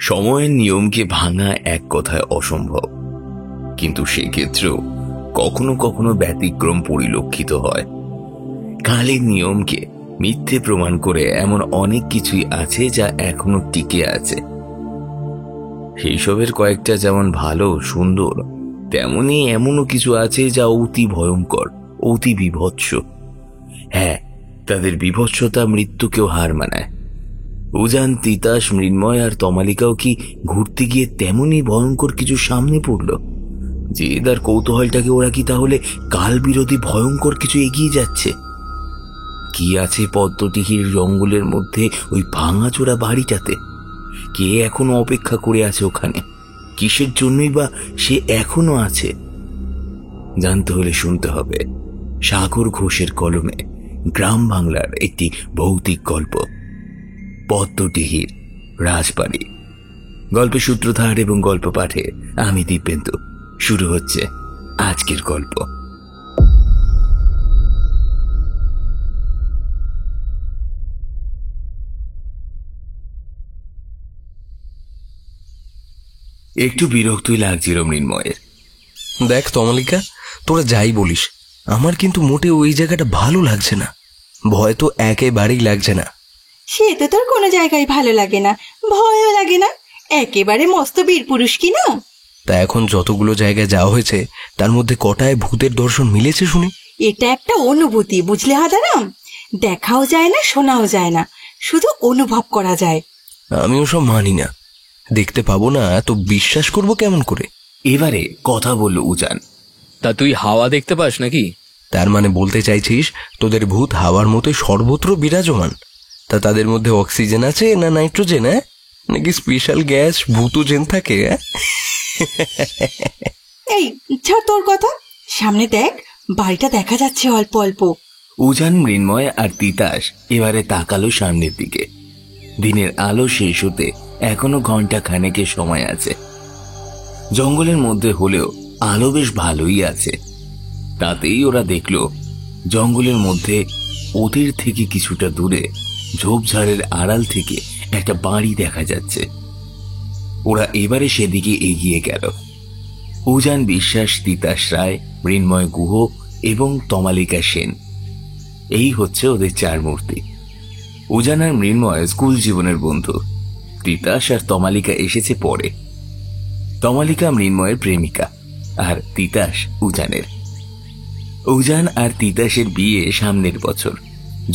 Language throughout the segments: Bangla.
সময়ের নিয়মকে ভাঙা এক কথায় অসম্ভব, কিন্তু সেক্ষেত্রেও কখনো কখনো ব্যতিক্রম পরিলক্ষিত হয়। কালের নিয়মকে মিথ্যে প্রমাণ করে এমন অনেক কিছুই আছে যা এখনো টিকে আছে। সেই সবের কয়েকটা যেমন ভালো সুন্দর, তেমনি এমনও কিছু আছে যা অতি ভয়ঙ্কর, অতি বিভৎস। হ্যাঁ, তাদের বিভৎসতা মৃত্যুকেও হার মানায়। উজান, তিতাস, মৃন্ময় আর তমালিকাও কি ঘুরতে গিয়ে তেমনই ভয়ঙ্কর কিছু সামনে পড়ল? যে তার কৌতূহলটাকে ওরা কি তাহলে কাল বিরোধী ভয়ঙ্কর কিছু এগিয়ে যাচ্ছে? কি আছে পদ্মদিঘির জঙ্গলের মধ্যে ওই ভাঙাচোরা বাড়িটাতে? কে এখনো অপেক্ষা করে আছে ওখানে? কিসের জন্যই বা সে এখনো আছে? জানতে হলে শুনতে হবে সাগর ঘোষের কলমে গ্রাম বাংলার একটি ভৌতিক গল্প, পদ্মদিঘির রাজবাড়ি। গল্পের সূত্রধার এবং গল্প পাঠে আমি দীপেন্দু। শুরু হচ্ছে আজকের গল্প। একটু বিরক্তই লাগছিল মৃন্ময়ের। দেখ তমালিকা, তোরা যাই বলিস, আমার কিন্তু মোটে ওই জায়গাটা ভালো লাগছে না। ভয় তো একেবারেই লাগছে না। সে তো তোর কোনো জায়গায় ভালো লাগে না, ভয়ও লাগে না, একেবারে মস্ত বীর পুরুষ কি না? তা এখন যতগুলো জায়গায় যাওয়া হয়েছে তার মধ্যে কটায় ভূতের দর্শন মিলেছে শুনি? এটা একটা অনুভূতি, বুঝলে হাদারাম? দেখাও যায় না, শোনাও যায় না, শুধু অনুভব করা যায়। আমি ওসব মানি না। দেখতে পাবো না তো বিশ্বাস করব কেমন করে? এবারে কথা বলল উজান। তা তুই হাওয়া দেখতে পাস নাকি? তার মানে বলতে চাইছিস তোদের ভূত হাওয়ার মতো সর্বত্র বিরাজমান? তা তাদের মধ্যে অক্সিজেন আছে না নাইট্রোজেন, নাকি স্পেশাল গ্যাস ভূতোজেন থাকে? এই ছাড় তোর কথা, সামনে দেখ, বাড়িটা দেখা যাচ্ছে অল্প অল্প। উজান, মৃন্ময় আর তিতাস এবারে তাকালো সামনের দিকে। দিনের আলো শেষ হতে এখনো ঘন্টা খানেকের সময় আছে। জঙ্গলের মধ্যে হলেও আলো বেশ ভালোই আছে। তাতেই ওরা দেখল জঙ্গলের মধ্যে ওদের থেকে কিছুটা দূরে ঝোপঝাড়ের আড়াল থেকে একটা বাড়ি দেখা যাচ্ছে। ওরা এবারে সেদিকে এগিয়ে গেল। উজান বিশ্বাস, তিতাস রায়, মৃন্ময় গুহ এবং তমালিকা সেন, এই হচ্ছে ওদের চার মূর্তি। উজান আর মৃন্ময় স্কুল জীবনের বন্ধু। তিতাস আর তমালিকা এসেছে পরে। তমালিকা মৃন্ময়ের প্রেমিকা আর তিতাস উজানের। উজান আর তিতাসের বিয়ে সামনের বছর,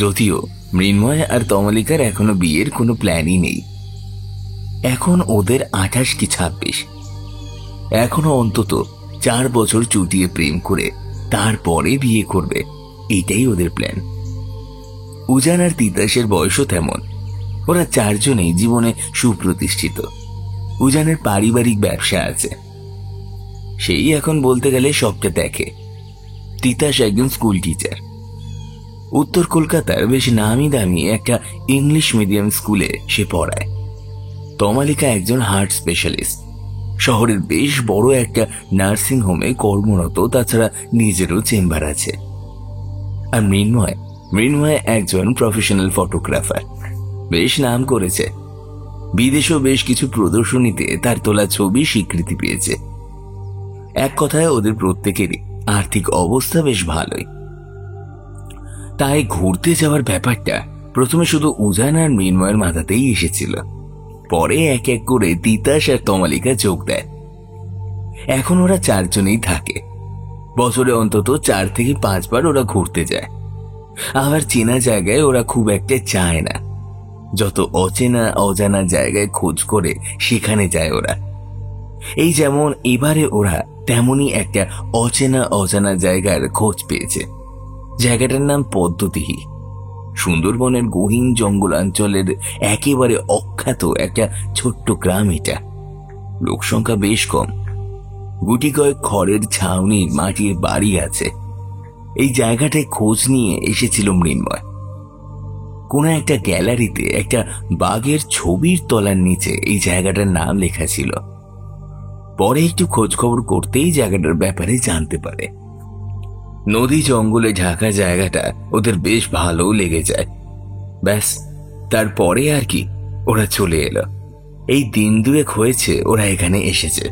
যদিও মৃন্ময় আর তমালিকার এখনো বিয়ের কোনো প্ল্যানই নেই। এখন ওদের 28 কি 26। এখনো অন্তত 4 বছর চুটিয়ে প্রেম করে তারপরে বিয়ে করবে, এটাই ওদের প্ল্যান। উজান আর তিতাসের বয়সও তেমন। ওরা চারজনেই জীবনে সুপ্রতিষ্ঠিত। উজানের পারিবারিক ব্যবসা আছে, সেই এখন বলতে গেলে সবটা দেখে। তিতাস একজন স্কুল টিচার। উত্তর কলকাতার বেশ নামি দামি একটা ইংলিশ মিডিয়াম স্কুলে সে পড়ায়। তমালিকা একজন হার্ট স্পেশালিস্ট, শহরের বেশ বড় একটা নার্সিং হোমে কর্মরত, তাছাড়া নিজেরও চেম্বার আছে। আর মৃন্ময় একজন প্রফেশনাল ফটোগ্রাফার, বেশ নাম করেছে। বিদেশেও বেশ কিছু প্রদর্শনীতে তার তোলা ছবি স্বীকৃতি পেয়েছে। এক কথায় ওদের প্রত্যেকেরই আর্থিক অবস্থা বেশ ভালোই। তাই ঘুরতে যাওয়ার ব্যাপারটা প্রথমে শুধু উজান আর মৃন্ময়ের মাথাতেই এসেছিল। পরে এক এক করে তিতাস আর তমালিকা যোগ দেয়। এখন ওরা চারজনেই থাকে। বছরে অন্তত 4 থেকে 5 বার ওরা ঘুরতে যায়। আবার চেনা জায়গায় ওরা খুব একটা চায় না। যত অচেনা অজানা জায়গায় খোঁজ করে সেখানে যায় ওরা। এই যেমন এবারে ওরা তেমনই একটা অচেনা অজানা জায়গার খোঁজ পেয়েছে। জায়গাটার নাম পদ্মদিঘি। সুন্দরবনের গহীন জঙ্গলাঞ্চলের একেবারে অখ্যাত একটা ছোট্ট গ্রাম এটা। লোকসংখ্যা বেশ কম। গুটি কয়েক খড়ের ছাউনির মাটির বাড়ি আছে। এই জায়গাটায় খোঁজ নিয়ে এসেছিল মৃন্ময়। কোন একটা গ্যালারিতে একটা বাঘের ছবির তলার নিচে এই জায়গাটার নাম লেখা ছিল। পরে একটু খোঁজ খবর করতেই জায়গাটার ব্যাপারে জানতে পারে। নদী জঙ্গলে ঢাকা জায়গাটা ওদের বেশ ভালো লেগে যায়। ব্যাস, তারপরে আর কি, ওরা চলে এলো। এই দিন দুয়েক হয়েছে ওরা এখানে এসেছে।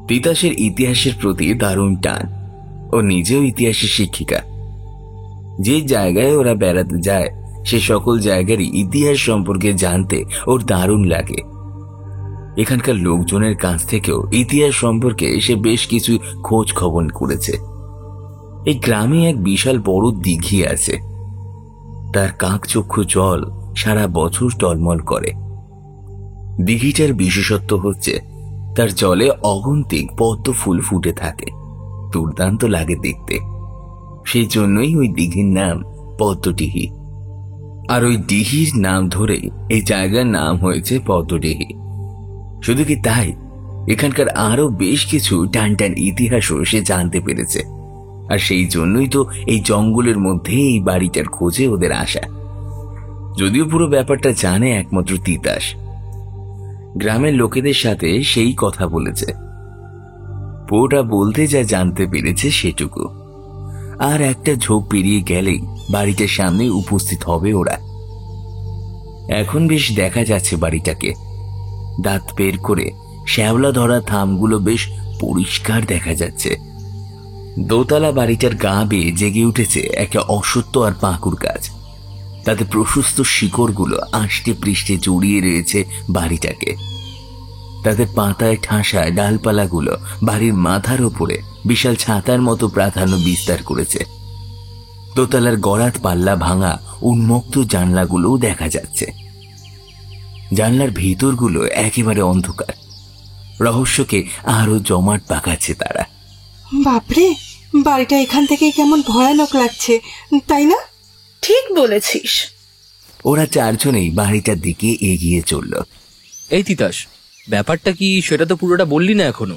তিতাসের ইতিহাসের প্রতি দারুণ টান। ও নিজেও ইতিহাসের শিক্ষিকা। যে জায়গায় ওরা বেড়াতে যায় সে সকল জায়গারই ইতিহাস সম্পর্কে জানতে ওর দারুণ লাগে। এখানকার লোকজনের কাছ থেকেও ইতিহাস সম্পর্কে সে বেশ কিছু খোঁজ খবর করেছে। এই গ্রামে এক বিশাল বড় দিঘি আছে। তার কাকচক্ষু জল সারা বছর টলমল করে। দিঘিটার বিশেষত্ব হচ্ছে তার জলে অগন্তিক পদ্ম ফুল ফুটে থাকে। দুর্দান্ত লাগে দেখতে। সেই জন্যই ওই দিঘির নাম পদ্মডিহি। আর ওই দিঘির নাম ধরেই এই জায়গার নাম হয়েছে পদ্মডিহি। শুধু কি তাই, এখানকার আরো বেশ কিছু টান টান ইতিহাসও সে জানতে পেরেছে। আর সেই জন্যই তো এই জঙ্গলের মধ্যে এই বাড়িটার খোঁজে ওদের আসা। যদিও পুরো ব্যাপারটা জানে একমাত্র তিতাস। গ্রামের লোকেদের সাথে সেই কথা বলেছে। পুরোটা বলতে যা জানতে পেরেছে সেটুকু। আর একটা ঝোপ পেরিয়ে গেলেই বাড়িটার সামনে উপস্থিত হবে ওরা। এখন বেশ দেখা যাচ্ছে বাড়িটাকে। দাঁত বের করে শ্যাওলা ধরা থামগুলো বেশ পরিষ্কার দেখা যাচ্ছে। দোতলা বাড়িটার গা বেয়ে জেগে উঠেছে একটা অশ্বত্থ আর পাঁকুর গাছ। তাতে প্রশস্ত শিকড়গুলো আষ্টে পৃষ্ঠে জড়িয়ে রয়েছে বাড়িটাকে। তাদের পাতায় ঠাসা ডালপালাগুলো বাড়ির মাথার ওপরে বিশাল ছাতার মতো প্রাধান্য বিস্তার করেছে। দোতলার গড়াত পাল্লা ভাঙা উন্মুক্ত জানলাগুলোও দেখা যাচ্ছে। জানলার ভিতরগুলো একেবারে অন্ধকার। রহস্যকে আরো জমাট পাকাচ্ছে তারা। বাপরে, বাড়িটা এখান থেকে কেমন ভয়ানক লাগছে, তাই না? ঠিক বলেছিস। ওরা চারজনেই বাড়িটার দিকে এগিয়ে চলল। এই তিতাস, ব্যাপারটা কি সেটা তো পুরোটা বললি না এখনো।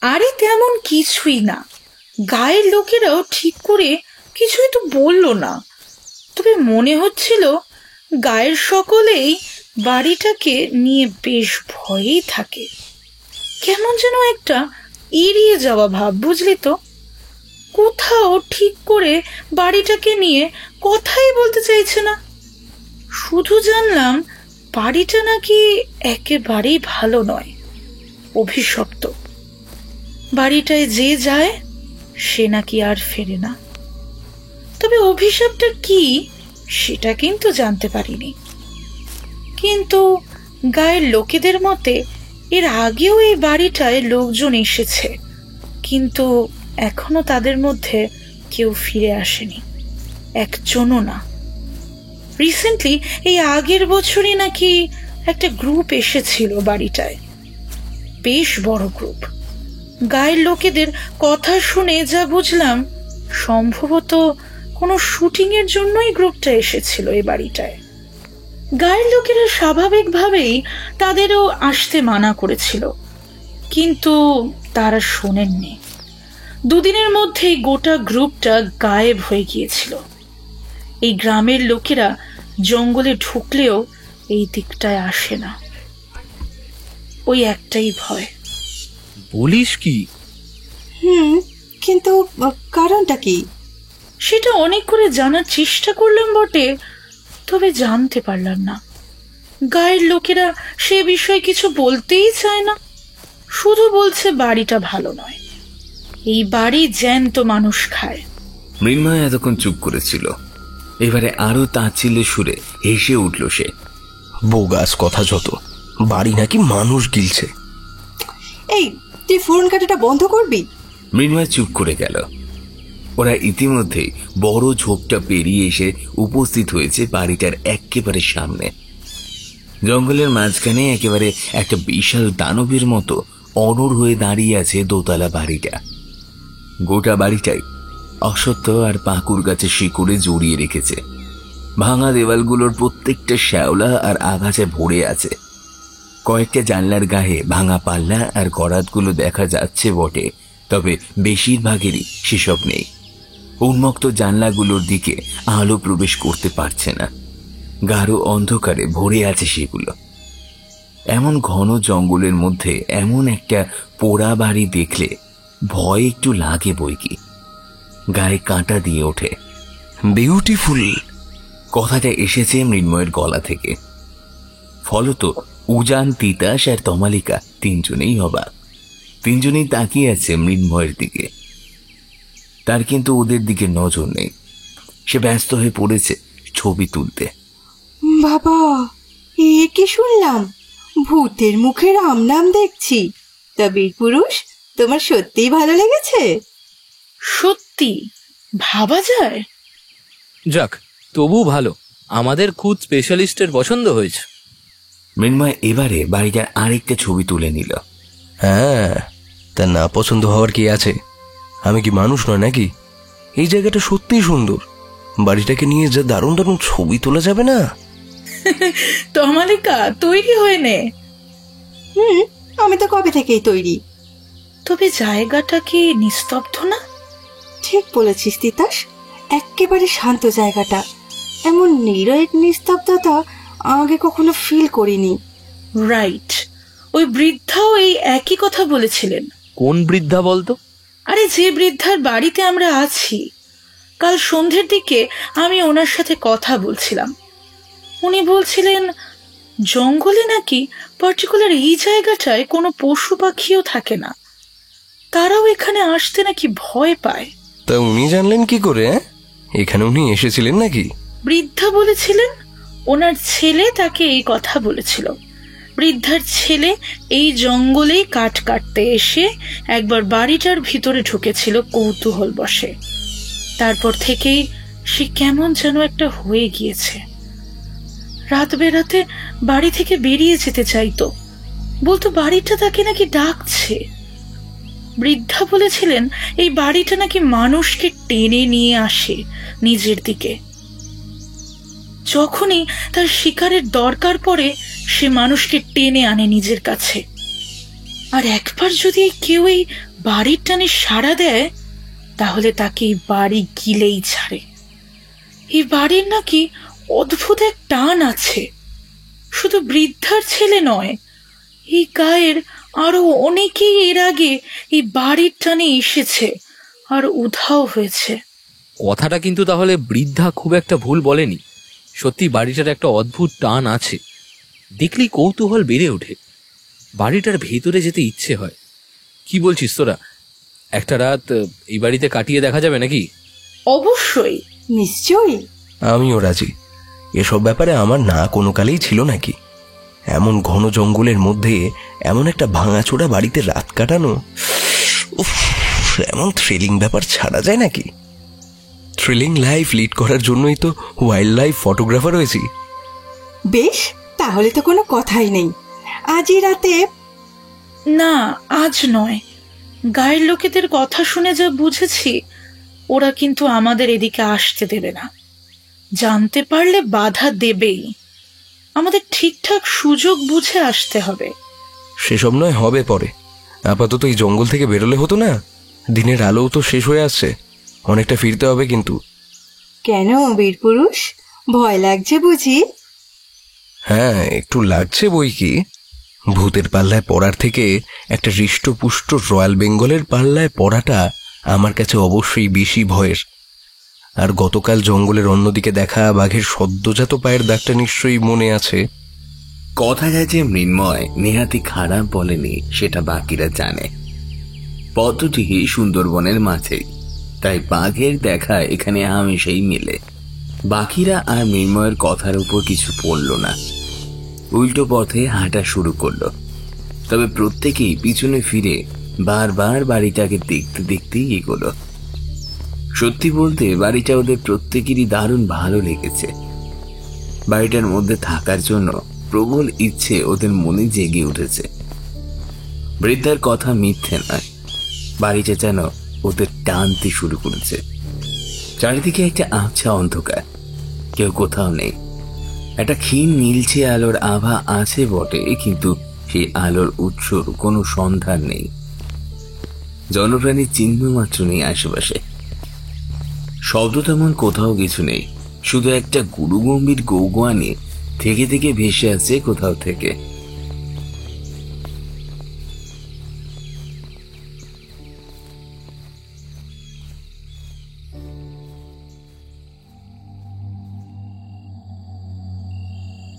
আরে তেমন কিছুই না, গায়ের লোকেরাও ঠিক করে কিছুই তো বললো না। তবে মনে হচ্ছিল গায়ের সকলেই বাড়িটাকে নিয়ে বেশ ভয়েই থাকে। কেমন যেন একটা এড়িয়ে যাওয়া ভাব, বুঝলি তো। কোথাও ঠিক করে বাড়িটাকে নিয়ে কথাই বলতে চাইছে না। শুধু জানলাম বাড়িটা নাকি একেবারেই ভালো নয়, অভিশপ্ত। বাড়িটায় যে যায় সে নাকি আর ফেরে না। তবে অভিশাপটা কি সেটা কিন্তু জানতে পারিনি। কিন্তু গায়ের লোকেদের মতে এর আগেও এই বাড়িটায় লোকজন এসেছে, কিন্তু এখনো তাদের মধ্যে কেউ ফিরে আসেনি, একজনও না। রিসেন্টলি এই আগের বছরই নাকি একটা গ্রুপ এসেছিল বাড়িটায়, বেশ বড় গ্রুপ। গায়ের লোকেদের কথা শুনে যা বুঝলাম, সম্ভবত কোনো শুটিং এর জন্যই গ্রুপটা এসেছিল এই বাড়িটায়। গায়ের লোকেরা স্বাভাবিকভাবেই তাদেরও আসতে মানা করেছিল, কিন্তু তারা শোনেননি। দুদিনের মধ্যেই গোটা গ্রুপটা গায়েব হয়ে গিয়েছিল। এই গ্রামের লোকেরা জঙ্গলে ঢুকলেও এই দিকটায় আসে না। ওই একটাই ভয়। বলিস কি? কিন্তু কারণটা কি? সেটা অনেক করে জানার চেষ্টা করলাম বটে, তবে জানতে পারলাম না। গায়ের লোকেরা সে বিষয়ে কিছু বলতেই চায় না, শুধু বলছে বাড়িটা ভালো নয়, এই বাড়ি জ্যান্ত মানুষ খায়। মৃন্ময় এতক্ষণ চুপ করেছিল, এবারে আরো তাচ্ছিল্যের সুরে হেসে উঠল সে। বোগাস কথা যত, বাড়ি নাকি মানুষ গিলছে। এই, তুই ফোন কাটাটা বন্ধ করবি? মৃন্ময় চুপ করে গেল। ওরা ইতিমধ্যেই বড় ঝোপটা পেরিয়ে এসে উপস্থিত হয়েছে বাড়িটার একেবারে সামনে। জঙ্গলের মাঝখানে একেবারে একটা বিশাল দানবের মতো অনড় হয়ে দাঁড়িয়ে আছে দোতলা বাড়িটা। গোটা বাড়িটাই অশ্বত্থ আর পাকুর গাছের শিকড়ে জড়িয়ে রেখেছে। ভাঙা দেওয়ালগুলোর প্রত্যেকটা শ্যাওলা আর আগাছা ভরে আছে। কয়েকটা জানলার গায়ে ভাঙা পাল্লা আর গরাতগুলো দেখা যাচ্ছে বটে, তবে বেশিরভাগেরই সেসব নেই। উন্মুক্ত জানলাগুলোর দিকে আলো প্রবেশ করতে পারছে না। গাঢ় অন্ধকারে ভরে আছে সেগুলো। এমন ঘন জঙ্গলের মধ্যে এমন একটা পোড়া বাড়ি দেখলে ভয় একটু লাগে বইকি, গায়ে কাঁটা দিয়ে ওঠে। বিউটিফুল কথাটা এসেছে মৃন্ময়ের গলা থেকে। ফলত উজান, তিতাস আর তমালিকা তিনজনেই অবাক। তিনজনেই তাকিয়ে আছে মৃন্ময়ের দিকে। তার কিন্তু ওদের দিকে নজর নেই। সে ব্যস্ত হয়ে পড়েছে ছবি তুলতে। বাবা, এ কি শুনলাম? ভূতের মুখে রাম নাম দেখছি। তা বীরপুরুষ, তোমার সত্যিই ভালো লেগেছে? সত্যি ভাবা যায়? যাক, তবু ভালো, আমাদের খুদ স্পেশালিস্টের পছন্দ হয়েছে। মৃন্ময় এবারে বাড়িটার আরেকটা ছবি তুলে নিল। হ্যাঁ, তা না পছন্দ হওয়ার কি আছে? আমি কি মানুষ নয় নাকি? এই জায়গাটা সত্যিই সুন্দর। বাড়িটাকে নিয়ে যা দারুণ দারুণ ছবি তোলা যাবে না? তমালিকা, তৈরি হয়ে নে। আমি তো কবে থেকেই তৈরি। তবে জায়গাটা কি নিস্তব্ধ না? ঠিক বলেছিস তিতাস, একেবারে শান্ত জায়গাটা। এমন নীরব নিস্তব্ধতা আগে কখনো ফিল করিনি। রাইট, ওই বৃদ্ধাও এই একই কথা বলেছিলেন। কোন বৃদ্ধা বলতো? আরে, যে বৃদ্ধার বাড়িতে আমরা আছি। কাল সন্ধ্যের দিকে আমি ওনার সাথে কথা বলছিলাম। উনি বলছিলেন জঙ্গলে নাকি পার্টিকুলার এই জায়গাটায় কোনো পশু পাখিও থাকে না। তারাও এখানে আসতে নাকি ভয় পায়। তা উনি জানলেন কি করে? এখানে উনি এসেছিলেন নাকি? বৃদ্ধা বলেছিলেন ওনার ছেলে তাকে এই কথা বলেছিল। বৃদ্ধার ছেলে এই জঙ্গলেই কাঠ কাটতে এসে একবার বাড়িটার ভিতরে ঢুকেছিল কৌতূহল বশে। তারপর থেকেই সে কেমন যেন একটা হয়ে গিয়েছে। রাত বেরাতে বাড়ি থেকে বেরিয়ে যেতে চাইতো, বলতো বাড়িটা তাকে নাকি ডাকছে। বৃদ্ধা বলেছিলেন এই বাড়িটা নাকি মানুষকে টেনে নিয়ে আসে নিজের দিকে। যখনই তার শিকারের দরকার পড়ে সে মানুষকে টেনে আনে নিজের কাছে। আর একবার যদি কেউ এই বাড়ির টানে সাড়া দেয়, তাহলে তাকে এই বাড়ি গিলেই ছাড়ে। এই বাড়ির নাকি অদ্ভুত এক টান আছে। শুধু বৃদ্ধার ছেলে নয়, এই গায়ের আরো অনেকেই এর আগে এই বাড়ির টানে এসেছে আর উধাও হয়েছে। কথাটা কিন্তু তাহলে বৃদ্ধা খুব একটা ভুল বলেনি। সত্যি বাড়িটার একটা অদ্ভুত টান আছে। দেখলেই কৌতূহল বেড়ে ওঠে, বাড়িটার ভেতরে যেতে ইচ্ছে হয়। কি বলছিস তোরা? একটা রাত এই বাড়িতে কাটিয়ে দেখা যাবে নাকি? অবশ্যই। নিশ্চয়ই। আমিও রাজি। এসব ব্যাপারে আমার না কোনো কালেই ছিল নাকি। এমন ঘন জঙ্গলের মধ্যে এমন একটা ভাঙাচোরা বাড়িতে রাত কাটানো, উফ, এমন থ্রিলিং ব্যাপার ছাড়া যায় নাকি? থ্রিলিং লাইফ লিড করার জন্যই তো ওয়াইল্ড লাইফ ফটোগ্রাফার হয়েছি। বেশ, তাহলে তো কোনো কথাই নেই। আজই রাতে। না, আজ নয়। গায়ের লোকেদের কথা শুনে যা বুঝেছি, ওরা কিন্তু আমাদের এদিকে আসতে দেবে না। জানতে পারলে বাধা দেবেই। আমাদের ঠিকঠাক সুযোগ বুঝে আসতে হবে। সেসব নয় হবে পরে। আপাতত এই জঙ্গল থেকে বেরোলে হতো না? দিনের আলোও তো শেষ হয়ে আসছে, অনেকটা ফিরতে হবে কিন্তু। কেন বীরপুরুষ, ভয় লাগছে বুঝি? হ্যাঁ, একটু লাগছে বই কি। ভূতের পাল্লায় পড়ার থেকে একটা হৃষ্টপুষ্ট রয়্যাল বেঙ্গলের পাল্লায় পড়াটা আমার কাছে অবশ্যই বেশি ভয়ের। আর গতকাল জঙ্গলের অন্যদিকে দেখা বাঘের সদ্যজাত পায়ের দাগটা নিশ্চয়ই মনে আছে। কথাটা যে মৃন্ময় নেহাতি খারাপ বলেনি সেটা বাকিরা জানে। পথটি সুন্দরবনের মাঝেই, তাই বাঘের দেখা এখানে হামেশাই মেলে। বাকিরা আর মৃন্ময়ের কথার উপর কিছু পড়ল না, উল্টো পথে হাঁটা শুরু করলো। তবে প্রত্যেকেই পিছনে ফিরে বারবার বাড়িটাকে দেখতে দেখতেই এগোলো। সত্যি বলতে বাড়িটা ওদের প্রত্যেকেরই দারুণ ভালো লেগেছে। বাড়িটার মধ্যে থাকার জন্য প্রবল ইচ্ছে ওদের মনে জেগে উঠেছে। বৃদ্ধার কথা মিথ্যে নয়, বাড়িটা যেন ওদের টানতে শুরু করেছে। চারিদিকে একটা আবছা অন্ধকার, কেউ কোথাও নেই। একটা ক্ষীণ নীলচে আলোর আভা আছে বটে, কিন্তু সেই আলোর উৎসর কোনো সন্ধান নেই। জনপ্রাণীর চিহ্ন মাত্র নেই আশেপাশে। শব্দ তেমন কোথাও কিছু নেই, শুধু একটা গুরুগম্ভীর গৌগোয়ানি থেকে থেকে ভেসে আসছে কোথাও থেকে।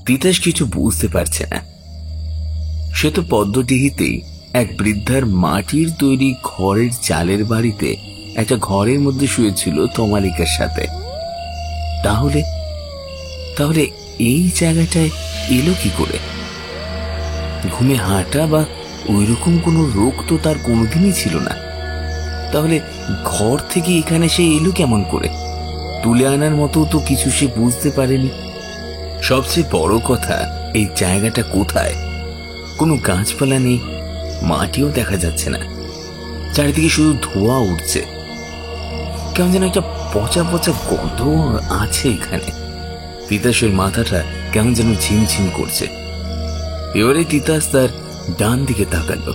তিতাস কিছু বুঝতে পারছে না। সে তো পদ্মডিহিতেই এক বৃদ্ধার মাটির তৈরি খড়ের চালের বাড়িতে একটা ঘরের মধ্যে শুয়েছিল তমালিকার সাথে। তাহলে তাহলে এই জায়গাটায় এলো কি করে? ঘুমে হাঁটা বা ওইরকম কোনো রোগ তো তার কোনোদিনই ছিল না। তাহলে ঘর থেকে এখানে সে এলো কেমন করে? তুলে আনার মতো তো কিছু সে বুঝতে পারেনি। সবচেয়ে বড় কথা, এই জায়গাটা কোথায়? কোনো গাছপালা নেই, মাটিও দেখা যাচ্ছে না, চারিদিকে শুধু ধোঁয়া উঠছে। কেমন যেন একটা পচা পচা গন্ধ আছে এখানে। তিতাসের মাথাটা কেমন যেন ঝিমঝিম করছে। এবারে তিতাস তার ডান দিকে তাকালো,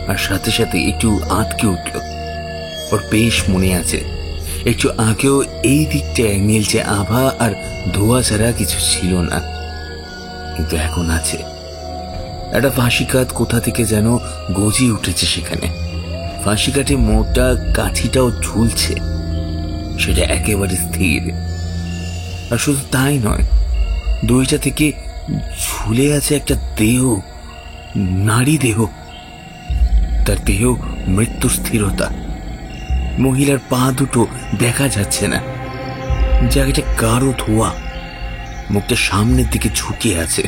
আর সাথে সাথে একটু আঁতকে উঠল। ওর বেশ মনে আছে, একটু আগেও এই দিকটায় নীলচে আভা আর ধোঁয়া ছাড়া কিছু ছিল না, কিন্তু এখন আছে। একটা ফাঁসি কাঠ কোথা থেকে যেন গজিয়ে উঠেছে সেখানে। ফাঁসি কাঠে মোটা কাঠিটাও ঝুলছে, সেটা একেবারে স্থির। আর শুধু তাই নয়, দুইটা থেকে ঝুলে আছে একটা দেহ, নারী দেহ। তার দেহ মৃত্যুর স্থিরতা। মহিলার পা দুটো দেখা যাচ্ছে না, জায়গাটা গাঢ় ধোয়া। মুখটা সামনের দিকে ঝুঁকে আছে,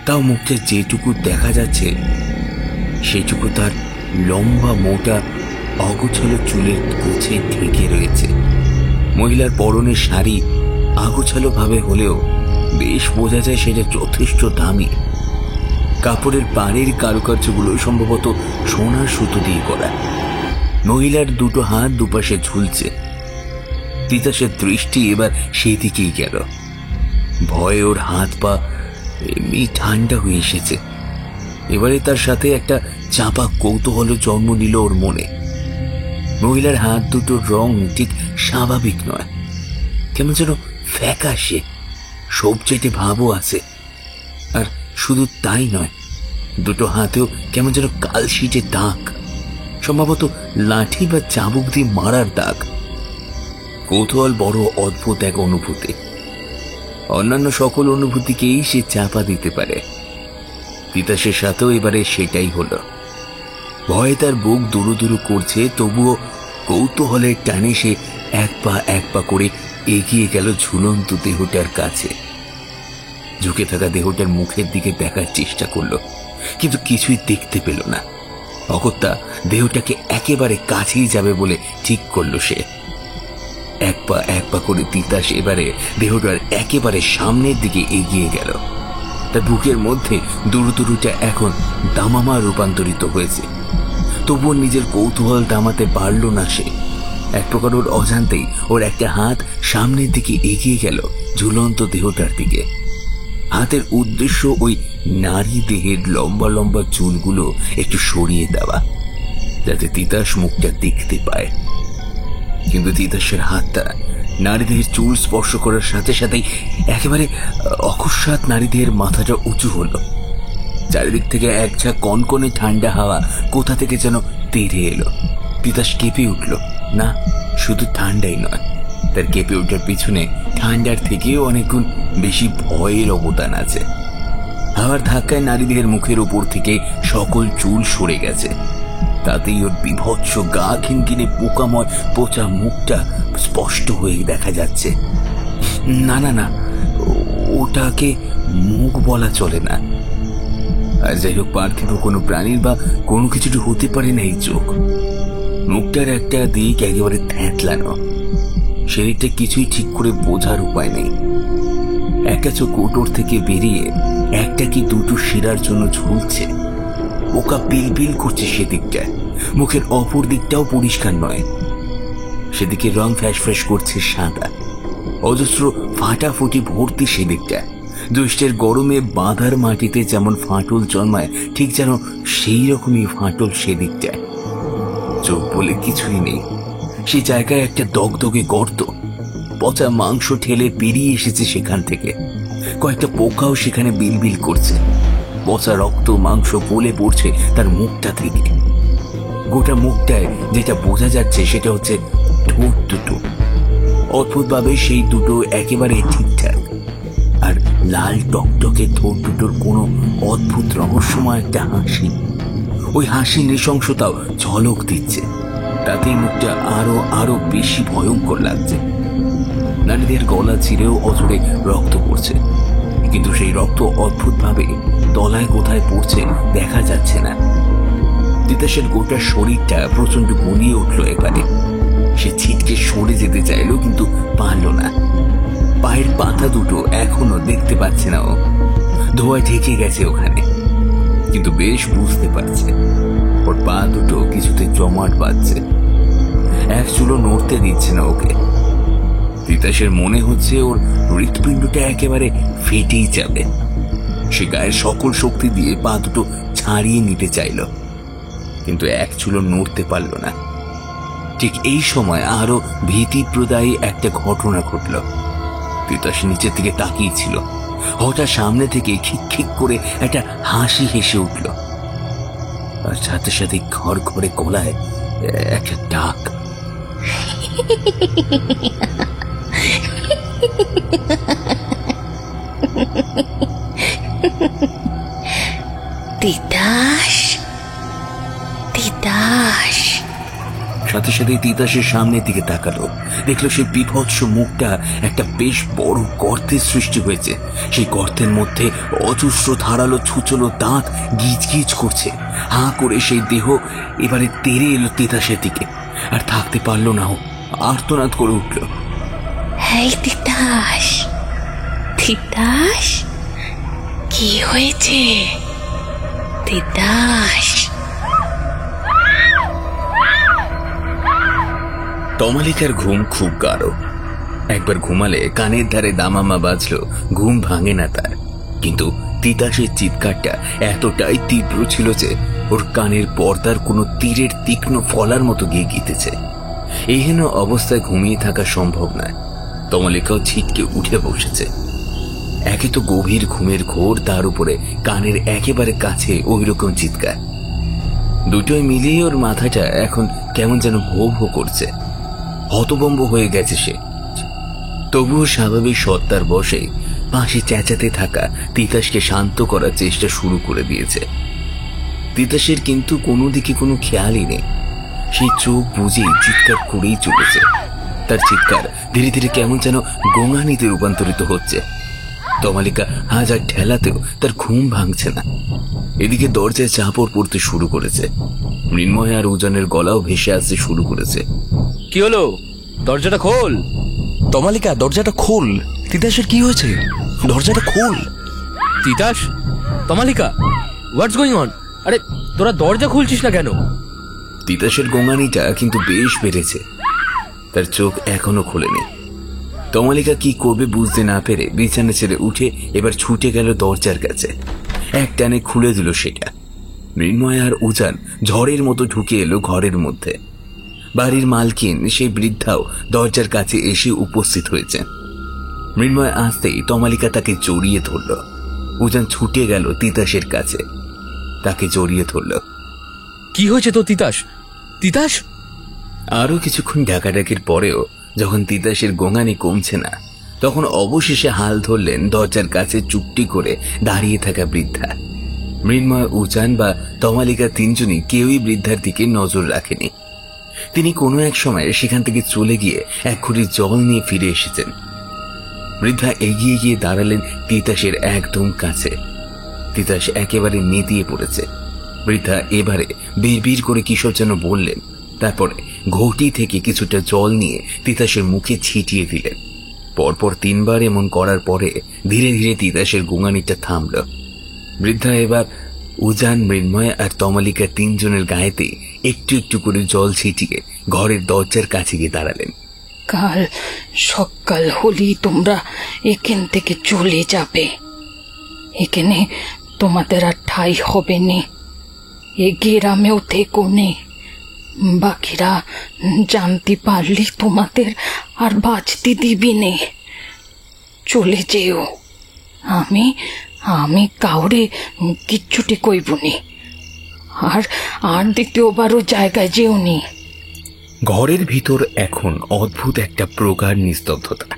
তাও মুখটা যেটুকু দেখা যাচ্ছে সেটুকু তার লম্বা মোটা অগোছালো চুলের গোছে ঢেকে রয়েছে। মহিলার পরনের শাড়ি আগোছালো ভাবে হলেও বেশ বোঝা যায় সেটা যথেষ্ট দামি। কাপড়ের পাড়ের কারুকার্যগুলো সম্ভবত সোনার সুতো দিয়ে করা। মহিলার দুটো হাত দুপাশে ঝুলছে। তিতাসের দৃষ্টি এবার সেই দিকেই গেল। ভয়ে ওর হাত পা এমনি ঠান্ডা হয়ে এসেছে। এবারে তার সাথে একটা চাপা কৌতূহল জন্ম নিল ওর মনে। মহিলার হাত দুটোর রং ঠিক স্বাভাবিক নয়, কেমন যেন ফ্যাকাশে, সবচেয়ে ভাবও আছে। আর শুধু তাই নয়, দুটো হাতেও কেমন যেন কালশিটে দাগ, সম্ভবত লাঠি বা চাবুক দিয়ে মারার দাগ। কৌতূহল বড় অদ্ভুত এক অনুভূতি। অন্যান্য সকল অনুভূতিকেই সে চাপা দিতে পারে, তিতাসের সাথেও এবারে সেটাই হলো। ভয়ে তার বুক দুরু দুরু করছে, তবুও কৌতূহলের টানে সে এক পা করে এগিয়ে গেল ঝুলন্ত দেহটার কাছে। ঝুঁকে থাকা দেহটার মুখের দিকে দেখার চেষ্টা করলো, কিন্তু কিছুই দেখতে পেল না। অগত্যা দেহটাকে একেবারে কাছেই যাবে বলে ঠিক করলো সে। এক পা করে তিতাস এবারে দেহটার একেবারে সামনের দিকে এগিয়ে গেল। তার বুকের মধ্যে দুরুটা এখন দামামা রূপান্তরিত হয়েছে। তবুও নিজের কৌতূহল দামাতে পারল না সে। এক প্রকার ওর অজান্তেই ওর একটা হাত সামনের দিকে এগিয়ে গেল ঝুলন্ত দেহটার দিকে। হাতের উদ্দেশ্য ওই নারী দেহের লম্বা লম্বা চুলগুলো একটু সরিয়ে দেওয়া, যাতে তিতাস মুখটা দেখতে পায়। কিন্তু তিতাসের হাতটা নারী দেহের চুল স্পর্শ করার সাথে সাথেই একেবারে অকস্মাৎ নারী দেহের মাথাটা উঁচু হলো। চারিদিক থেকে এক ঝাঁক কনকনে ঠান্ডা হাওয়া কোথা থেকে যেন তেড়ে এলো। তিতাস কেঁপে উঠল। না, শুধু ঠান্ডাই নয়, তার কেঁপে ওঠার পিছনে ঠান্ডার থেকেও অনেকগুণ বেশি ভয়ের অবদান আছে। হাওয়ার ধাক্কায় নারী দেহের মুখের উপর থেকে সকল চুল সরে গেছে। তাতেই ওর বিভৎস গা খিনখিনে পোকাময় পচা মুখটা স্পষ্ট হয়ে দেখা যাচ্ছে। না না না, ওটাকে মুখ বলা চলে না। আর যাই হোক, পার্থিব কোনো প্রাণীর বা কোনো কিছুটি হতে পারে না এই চোখ। মুখটার একটা দিক একেবারে থ্যাঁতলানো, শরীরটা কিছুই ঠিক করে বোঝার উপায় নেই। একটা চোখ কোটর থেকে বেরিয়ে একটা কি দুটো শিরার জন্য ঝুলছে। পোকা বিল বিল করছে সেদিকটা। মুখের অপর দিকটাও পরিষ্কার নয়, সেদিকে রং ফ্যাশ ফ্যাশ করছে সাদা। অজস্র ফাটাফুটি ভর্তি সেদিকটা। জ্যৈষ্ঠের গরমে বাঁধার মাটিতে যেমন ফাটল জন্মায়, ঠিক যেন সেই রকমই ফাটল সেদিকটা। চোখ বলে কিছুই নেই। সেই জায়গায় একটা দগদগে গর্ত, পচা মাংস ঠেলে বেরিয়ে এসেছে সেখান থেকে। কয়েকটা পোকাও সেখানে বিলবিল করছে। পচা রক্ত মাংস পলে পড়ছে তার মুখটা থেকে। গোটা মুখটায় যেটা বোঝা যাচ্ছে সেটা হচ্ছে ঠোঁট দুটো। অদ্ভুতভাবে সেই দুটো একেবারে ঠিকঠাক, আর লাল টকটকে ঠোঁট দুটোর কোনো অদ্ভুত রহস্যময় একটা হাসি। ওই হাসি নৃশংসতাও ঝলক দিচ্ছে, তাতেই মুখটা আরো আরো বেশি ভয়ঙ্কর লাগছে। নারীদের গলা ছিঁড়েও অজরে রক্ত পড়ছে, কিন্তু সেই রক্ত অদ্ভুতভাবে তলায় কোথায় পড়ছে দেখা যাচ্ছে না। তিতাসের গোটা শরীরটা প্রচন্ড গুলিয়ে উঠল এবারে। সে ছিটকে সরে যেতে চাইল, কিন্তু পারল না। পায়ের পাতা দুটো এখনো দেখতে পাচ্ছে না ও, ধোঁয়ায় ঢেকে গেছে ওখানে, কিন্তু বেশ বুঝতে পারছে ওর পা দুটো কিছুতে জমাট বাঁধছে, এক চুলো নড়তে দিচ্ছে না ওকে। তিতাসের মনে হচ্ছে ওর হৃৎপিণ্ডটা একেবারে ফেটেই যাবে। সে গায়ের সকল শক্তি দিয়ে পা দুটো ছাড়িয়ে নিতে চাইল, কিন্তু এক চুলো নড়তে পারল না। ঠিক এই সময় আরো ভীতিপ্রদায়ী একটা ঘটনা ঘটল। তিতাস নিচের দিকে তাকিয়েছিল, হঠাৎ সামনে থেকে খিক খিক করে একটা হাসি হেসে উঠল, আর সাথে সাথে ঘর ঘরে গলায় একটা ডাক। তিতাস, তিতাস। সাথে সাথে তিতাসের সামনের দিকে তাকালো, দেখলো সেই বিভৎস মুখটা একটা বেশ বড় গর্তের সৃষ্টি হয়েছে। সেই গর্তের মধ্যে অজস্র ধারালো ছুচলো দাঁত গিজ গিজ করছে। হাঁ করে সেই দেহ এবারে তেড়ে এলো তিতাসের দিকে, আর থাকতে পারলো না ও, আর্তনাদ করে উঠল। এই তিতাস, তিতাস, কি হয়েছে তিতাস? তমালিকার ঘুম খুব গাঢ়। একবার ঘুমালে কানের ধারে দামামা বাজলো, ঘুম ভাঙে না তার। কিন্তু তিতাসের চিৎকারটা এতটাই তীব্র ছিল যে ওর কানের পর্দার কোনো তীরের তীক্ষ্ণ ফলার মতো গিয়ে গিতেছে। এহেন অবস্থায় ঘুমিয়ে থাকা সম্ভব নয়। তমালিকাও ছিটকে উঠে বসেছে। একে তো গভীর ঘুমের ঘোর, তার উপরে কানের একেবারে কাছে ওই রকম চিৎকার। দুটোই মিলিয়ে ওর মাথাটা এখন কেমন যেন ভো ভো করছে। হতভম্ব হয়ে গেছে সে। তবুও স্বাভাবিক সত্তার বসে পাশে চেঁচাতে থাকা তিতাসকে শান্ত করার চেষ্টা শুরু করে দিয়েছে। তিতাসের কিন্তু কোনো দিকে কোনো খেয়ালই নেই। সেই চোখ বুঝেই চিৎকার করেই চলেছে। তার চিৎকার ধীরে ধীরে কেমন যেন গোঙানিতে রূপান্তরিত হচ্ছে। তমালিকা হাজার ঠেলাতেও তার ঘুম ভাঙছে না। এদিকে দরজায় চাপড় পড়তে শুরু করেছে। মৃন্ময় আর উজানের গলাও ভেসে আসতে শুরু করেছে। কি হলো? দরজাটা খোল। তমালিকা, দরজাটা খোল। তিতাসের কি হয়েছে? দরজাটা খোল। Titas, Tamalika, what's going on? আরে তোরা দরজা খুলছিস না কেন? তিতাসের গোঙানিটা কিন্তু বেশ বেড়েছে। তার চোখ এখনো খোলেনি। তমালিকা কি করবে বুঝতে না পেরে বিছানা ছেড়ে উঠে এবার ছুটে গেল দরজার কাছে। এক টানে খুলে দিল সেটা। মৃন্ময় আর উজান ঝড়ের মতো ঢুকে এলো ঘরের মধ্যে। বাড়ির মালকিন সেই বৃদ্ধাও দরজার কাছে এসে উপস্থিত হয়েছেন। মৃন্ময় আসতেই তমালিকা তাকে জড়িয়ে ধরল। উজান ছুটে গেল তিতাসের কাছে, তাকে জড়িয়ে ধরল। কি হয়েছে তো তিতাস? তিতাস? আরো কিছুক্ষণ ডাকাডাকির পরেও যখন তিতাসের গোঙানি কমছে না, তখন অবশেষে হাল ধরলেন দরজার কাছে চুপটি করে দাঁড়িয়ে থাকা বৃদ্ধা। মৃন্ময়, উজান বা তমালিকা তিনজনই কেউই বৃদ্ধার দিকে নজর রাখেনি। তিনি কোনো এক সময় সেখান থেকে চলে গিয়ে এক ঘুড়ি জল নিয়ে ফিরে এসেছেন। বৃদ্ধা এগিয়ে গিয়ে দাঁড়ালেন তিতাসের একদম কাছে। তিতাস একেবারে নেতিয়ে পড়েছে। বৃদ্ধা এবারে বিড়বিড় করে কিসব যেন বললেন, তারপরে ঘটি থেকে কিছুটা জল নিয়ে তিতাসের মুখে ছিটিয়ে দিলেন। পরপর 3 বার এমন করার পরে ধীরে ধীরে তিতাসের গোঙানিটা থামল। বৃদ্ধা এবার উজান, মৃন্ময় আর তমালিকা 3 জনের গায়েতে একটু একটু করে জল ছিটিয়ে ঘরের দরজার কাছে গিয়ে দাঁড়ালেন। কাল সকাল হলেই তোমরা এখান থেকে চলে যাবে। এখানে তোমাদের আর ঠাঁই হবে নি। এ গ্রামেও থেকো নে। বাকিরা জানতে পারলে তোমাদের আর বাঁচতে দিবি নে। চলে যেও। আমি আমি কাউরে কিচ্ছুটি কইবনি। আর আর দ্বিতীয়বারও জায়গায় যেওনি। ঘরের ভিতর এখন অদ্ভুত একটা প্রকার নিস্তব্ধতা।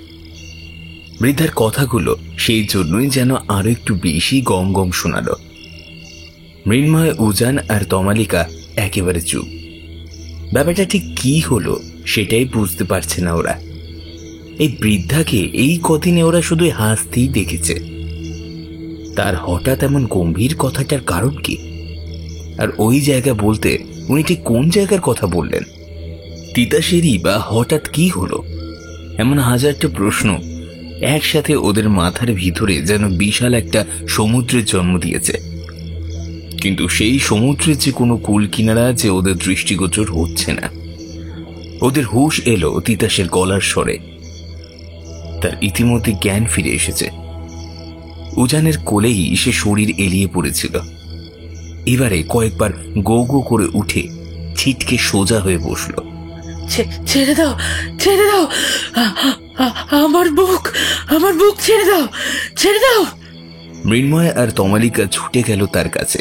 বৃদ্ধার কথাগুলো সেই জন্যই যেন আরো একটু বেশি গম গম শোনালো। মৃন্ময়, উজান আর তমালিকা একেবারে চুপ। ব্যাপারটা ঠিক কি হলো সেটাই বুঝতে পারছে না ওরা। এই বৃদ্ধাকে এই কদিনে ওরা শুধু হাসতেই দেখেছে। তার হঠাৎ এমন গম্ভীর কথাটার কারণ কি? আর ওই জায়গা বলতে উনি ঠিক কোন জায়গার কথা বললেন? তিতাসেরই বা হঠাৎ কি হলো? এমন হাজারটা প্রশ্ন একসাথে ওদের মাথার ভিতরে যেন বিশাল একটা সমুদ্রের জন্ম দিয়েছে। কিন্তু সেই সমুদ্রের যে কোনো কুল কিনারা যে ওদের দৃষ্টিগোচর হচ্ছে না। ওদের হুঁশ এলো তিতাসের গলার স্বরে। তার ইতিমধ্যে জ্ঞান ফিরে এসেছে। উজানের কোলেই সে শরীর এলিয়ে পড়েছিল। এবারে কয়েকবার গো গো করে উঠে ছিটকে সোজা হয়ে বসলো। ছেড়ে দাও, ছেড়ে দাও, আমার বুক ছেড়ে দাও, ছেড়ে দাও। মৃন্ময় আর তমালিকা ছুটে গেল তার কাছে।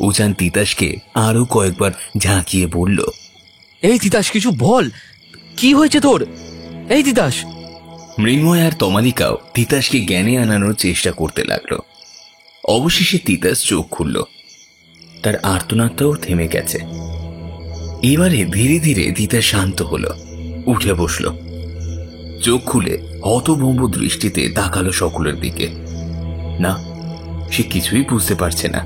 উজান তিতাসকে আরো কয়েকবার ঝাঁকিয়ে বলল, এই তিতাস, কিছু বল, কি হয়েছে তোর? এই তিতাস। মৃন্ময় আর তমালিকাও তিতাসকে জ্ঞানে আনানোর চেষ্টা করতে লাগলো। অবশেষে তিতাস চোখ খুলল। তার আর্তনাদটাও থেমে গেছে। এবারে ধীরে ধীরে তিতাস শান্ত হলো, উঠে বসল। চোখ খুলে হতভম্ব দৃষ্টিতে তাকালো সকলের দিকে। না, সে কিছুই বুঝতে পারছে না।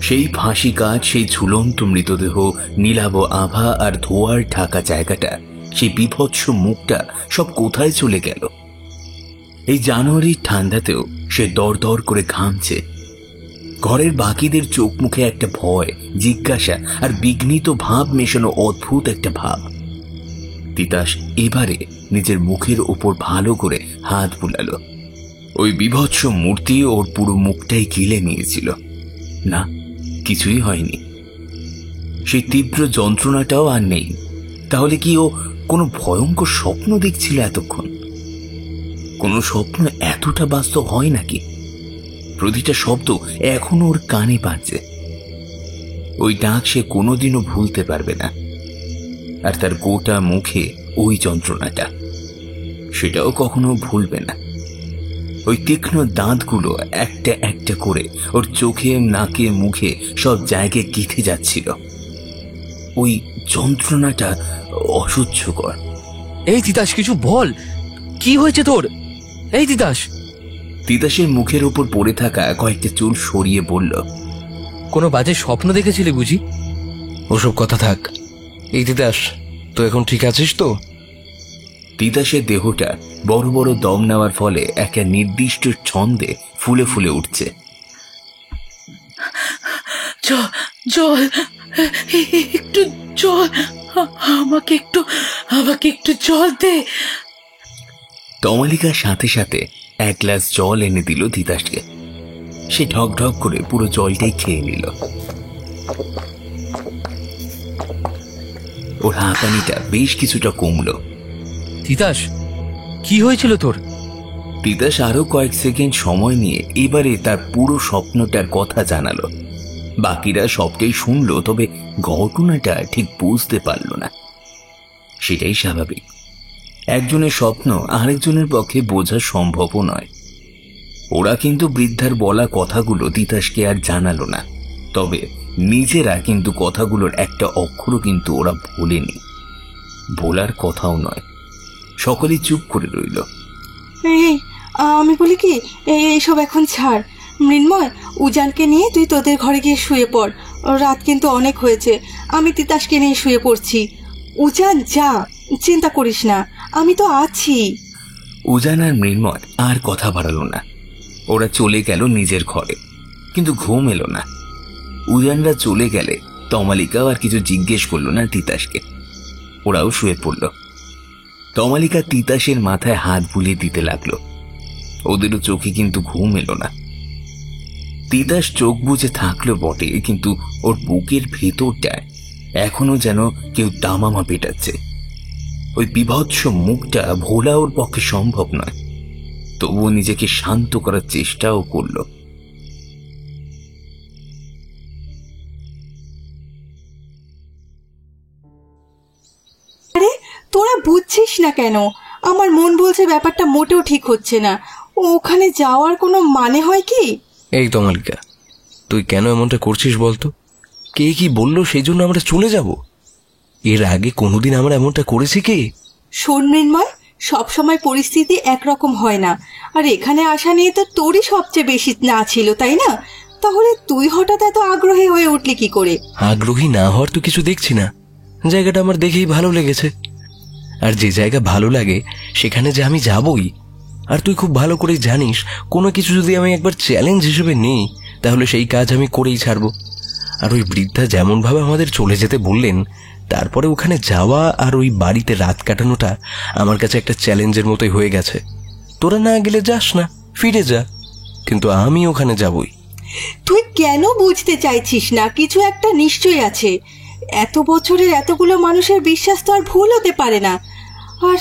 সেই ফাঁসি কাজ, সেই ঝুলন্ত মৃতদেহ, নীলাভ আভা আর ধোয়ার ঢাকা জায়গাটা, সেই বিভৎস মুখটা সব কোথায় চলে গেল? এই জানুয়ারির ঠান্ডাতেও সে দর দর করে ঘামছে। ঘরের বাকিদের চোখ মুখে একটা ভয়, জিজ্ঞাসা আর বিঘ্নিত ভাব মেশানো অদ্ভুত একটা ভাব। তিতাস এবারে নিজের মুখের ওপর ভালো করে হাত বুলালো। ওই বিভৎস মূর্তি ওর পুরো মুখটাই গিলে নিয়েছিল। না, কিছুই হয়নি। সেই তীব্র যন্ত্রণাটাও আর নেই। তাহলে কি ও কোনো ভয়ঙ্কর স্বপ্ন দেখছিল এতক্ষণ? কোনো স্বপ্ন এতটা বাস্তব হয় নাকি? প্রতিটা শব্দ এখনো ওর কানে বাজছে। ওই ডাক সে কোনোদিনও ভুলতে পারবে না। আর তার গোটা মুখে ওই যন্ত্রণাটা, সেটাও কখনো ভুলবে না। ওই তীক্ষ্ণ দাঁতগুলো একটা একটা করে ওর চোখে, নাকে, মুখে সব জায়গায় গেঁথে যাচ্ছিল। ওই যন্ত্রণাটা অসহ্যকর। এই তিতাস, কিছু বল, কি হয়েছে তোর? এই তিতাস। তিতাসের মুখের উপর পড়ে থাকা কয়েকটা চুল সরিয়ে বলল, কোনো বাজে স্বপ্ন দেখেছিলি বুঝি? ওসব কথা থাক। এই তিতাস, তো এখন ঠিক আছিস তো? তিতাসের দেহটা বড় বড় দম নেওয়ার ফলে একটা নির্দিষ্ট ছন্দে ফুলে ফুলে উঠছে। জল, একটু জল, আমাকে একটু জল দে। তমালিকার সাথে সাথে এক গ্লাস জল এনে দিল তিতাসকে। সে ঢক ঢক করে পুরো জলটাই খেয়ে নিল। ওর হাঁপানিটা বেশ কিছুটা কমলো। তিতাস, কি হয়েছিল তোর? তিতাস আরো কয়েক সেকেন্ড সময় নিয়ে এবারে তার পুরো স্বপ্নটার কথা জানালো। বাকিরা সবটাই শুনলো, তবে ঘটনাটা ঠিক বুঝতে পারল না। সেটাই স্বাভাবিক। একজনের স্বপ্ন আরেকজনের পক্ষে বোঝা সম্ভবও নয়। ওরা কিন্তু বৃদ্ধার বলা কথাগুলো তিতাসকে আর জানালো না, তবে নিজেরা কিন্তু কথাগুলোর একটা অক্ষরও কিন্তু ওরা ভোলেনি। ভোলার কথাও নয়। সকলেই চুপ করে রইল। এই, আমি বলি কি, এইসব এখন ছাড়। মৃন্ময়, উজানকে নিয়ে তুই তোদের ঘরে গিয়ে শুয়ে পড়। রাত কিন্তু অনেক হয়েছে। আমি তিতাসকে নিয়ে শুয়ে পড়ছি। উজান, যা, চিন্তা করিস না, আমি তো আছি। উজান আর মৃন্ময় আর কথা বাড়ালো না। ওরা চলে গেল নিজের ঘরে, কিন্তু ঘুম এলো না। উজানরা চলে গেলে তমালিকাও আর কিছু জিজ্ঞেস করলো না তিতাসকে। ওরাও শুয়ে পড়ল। তমালিকা তিতাসের মাথায় হাত বুলিয়ে দিতে লাগলো। ওদেরও চোখে কিন্তু ঘুম এলো না। তিতাস চোখ বুজে থাকলো বটে, কিন্তু ওর বুকের ভেতরটায় এখনো যেন কেউ দামামা পেটাচ্ছে। ওই বিভৎস মুখটা ভোলা ওর পক্ষে সম্ভব নয়, তবুও নিজেকে শান্ত করার চেষ্টাও করলো। আরে, তোরা বুঝছিস না কেন? আমার মন বলছে ব্যাপারটা মোটেও ঠিক হচ্ছে না। ওখানে যাওয়ার কোনো মানে হয় কি? এই তমালিকা, তুই কেন এমনটা করছিস বলতো? কে কি বললো সেই জন্য আমরা চলে যাব? এর আগে কোনোদিন আমরা এমনটা করেছি কি? শোন মৃন্ময়, সবসময় পরিস্থিতি একরকম হয় না। আর এখানে আসা নিয়ে তো তোরই সবচেয়ে বেশি না ছিল, তাই না? তাহলে তুই হঠাৎ এত আগ্রহী হয়ে উঠলি কি করে? আগ্রহী না হওয়ার তো কিছু দেখছি না। জায়গাটা আমার দেখেই ভালো লেগেছে, আর যে জায়গা ভালো লাগে সেখানে যে আমি যাবই। আর তুই খুব ভালো করেই জানিস, কোনো কিছু যদি আমি একবার চ্যালেঞ্জ হিসেবে নিই তাহলে সেই কাজ আমি করেই ছাড়বো। আর ওই বৃদ্ধা যেমনভাবে আমাদের চলে যেতে বললেন, তারপরে ওখানে যাওয়া আর ওই বাড়িতে রাত কাটানোটা আমার কাছে একটা চ্যালেঞ্জের মতোই হয়ে গেছে। তোরা না গেলে যাস না, ফিরে যা, কিন্তু আমি ওখানে যাবই। তুই কেন বুঝতে চাইছিস না? কিছু একটা নিশ্চয়ই আছে। এত বছরের এতগুলো মানুষের বিশ্বাস তো আর ভুল হতে পারে না। আর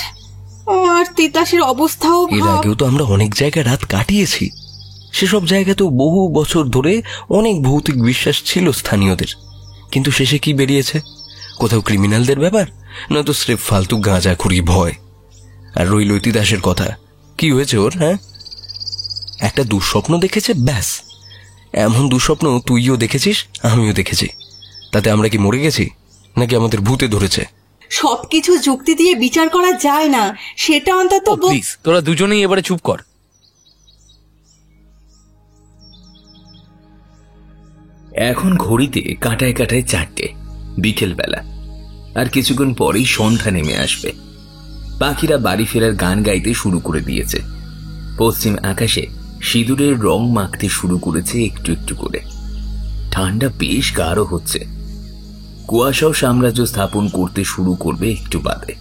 আর তিতাসের অবস্থাও এর ভাব। আগেও তো আমরা অনেক জায়গায় রাত কাটিয়েছি। সেসব জায়গাতেও বহু বছর ধরে অনেক ভৌতিক বিশ্বাস ছিল স্থানীয়দের, কিন্তু শেষে কি বেরিয়েছে? কোথাও ক্রিমিনালদের ব্যাপার, নয়তো স্রেফ ফালতু গাঁজাখুরি ভয়। আর রইল তিতাসের কথা, কি হয়েছে ওর? হ্যাঁ, একটা দুঃস্বপ্ন দেখেছে, ব্যাস। এমন দুঃস্বপ্ন তুইও দেখেছিস, আমিও দেখেছি। তাতে আমরা কি মরে গেছি, নাকি আমাদের ভূতে ধরেছে? সবকিছু যুক্তি দিয়ে বিচার করা যায় না, সেটা অন্তত প্লিজ তোরা দুজনেই এবারে চুপ কর। এখন ঘড়িতে কাটায় কাটায় 4টে, বিকেলবেলা। আর কিছুক্ষণ পরেই সন্ধ্যা নেমে আসবে। পাখিরা বাড়ি ফেরার গান গাইতে শুরু করে দিয়েছে। পশ্চিম আকাশে সিঁদুরের রং মাখতে শুরু করেছে একটু একটু করে। ঠান্ডা বেশ গাঢ় হচ্ছে। কুয়াশাও সাম্রাজ্য স্থাপন করতে শুরু করবে একটু বাদে।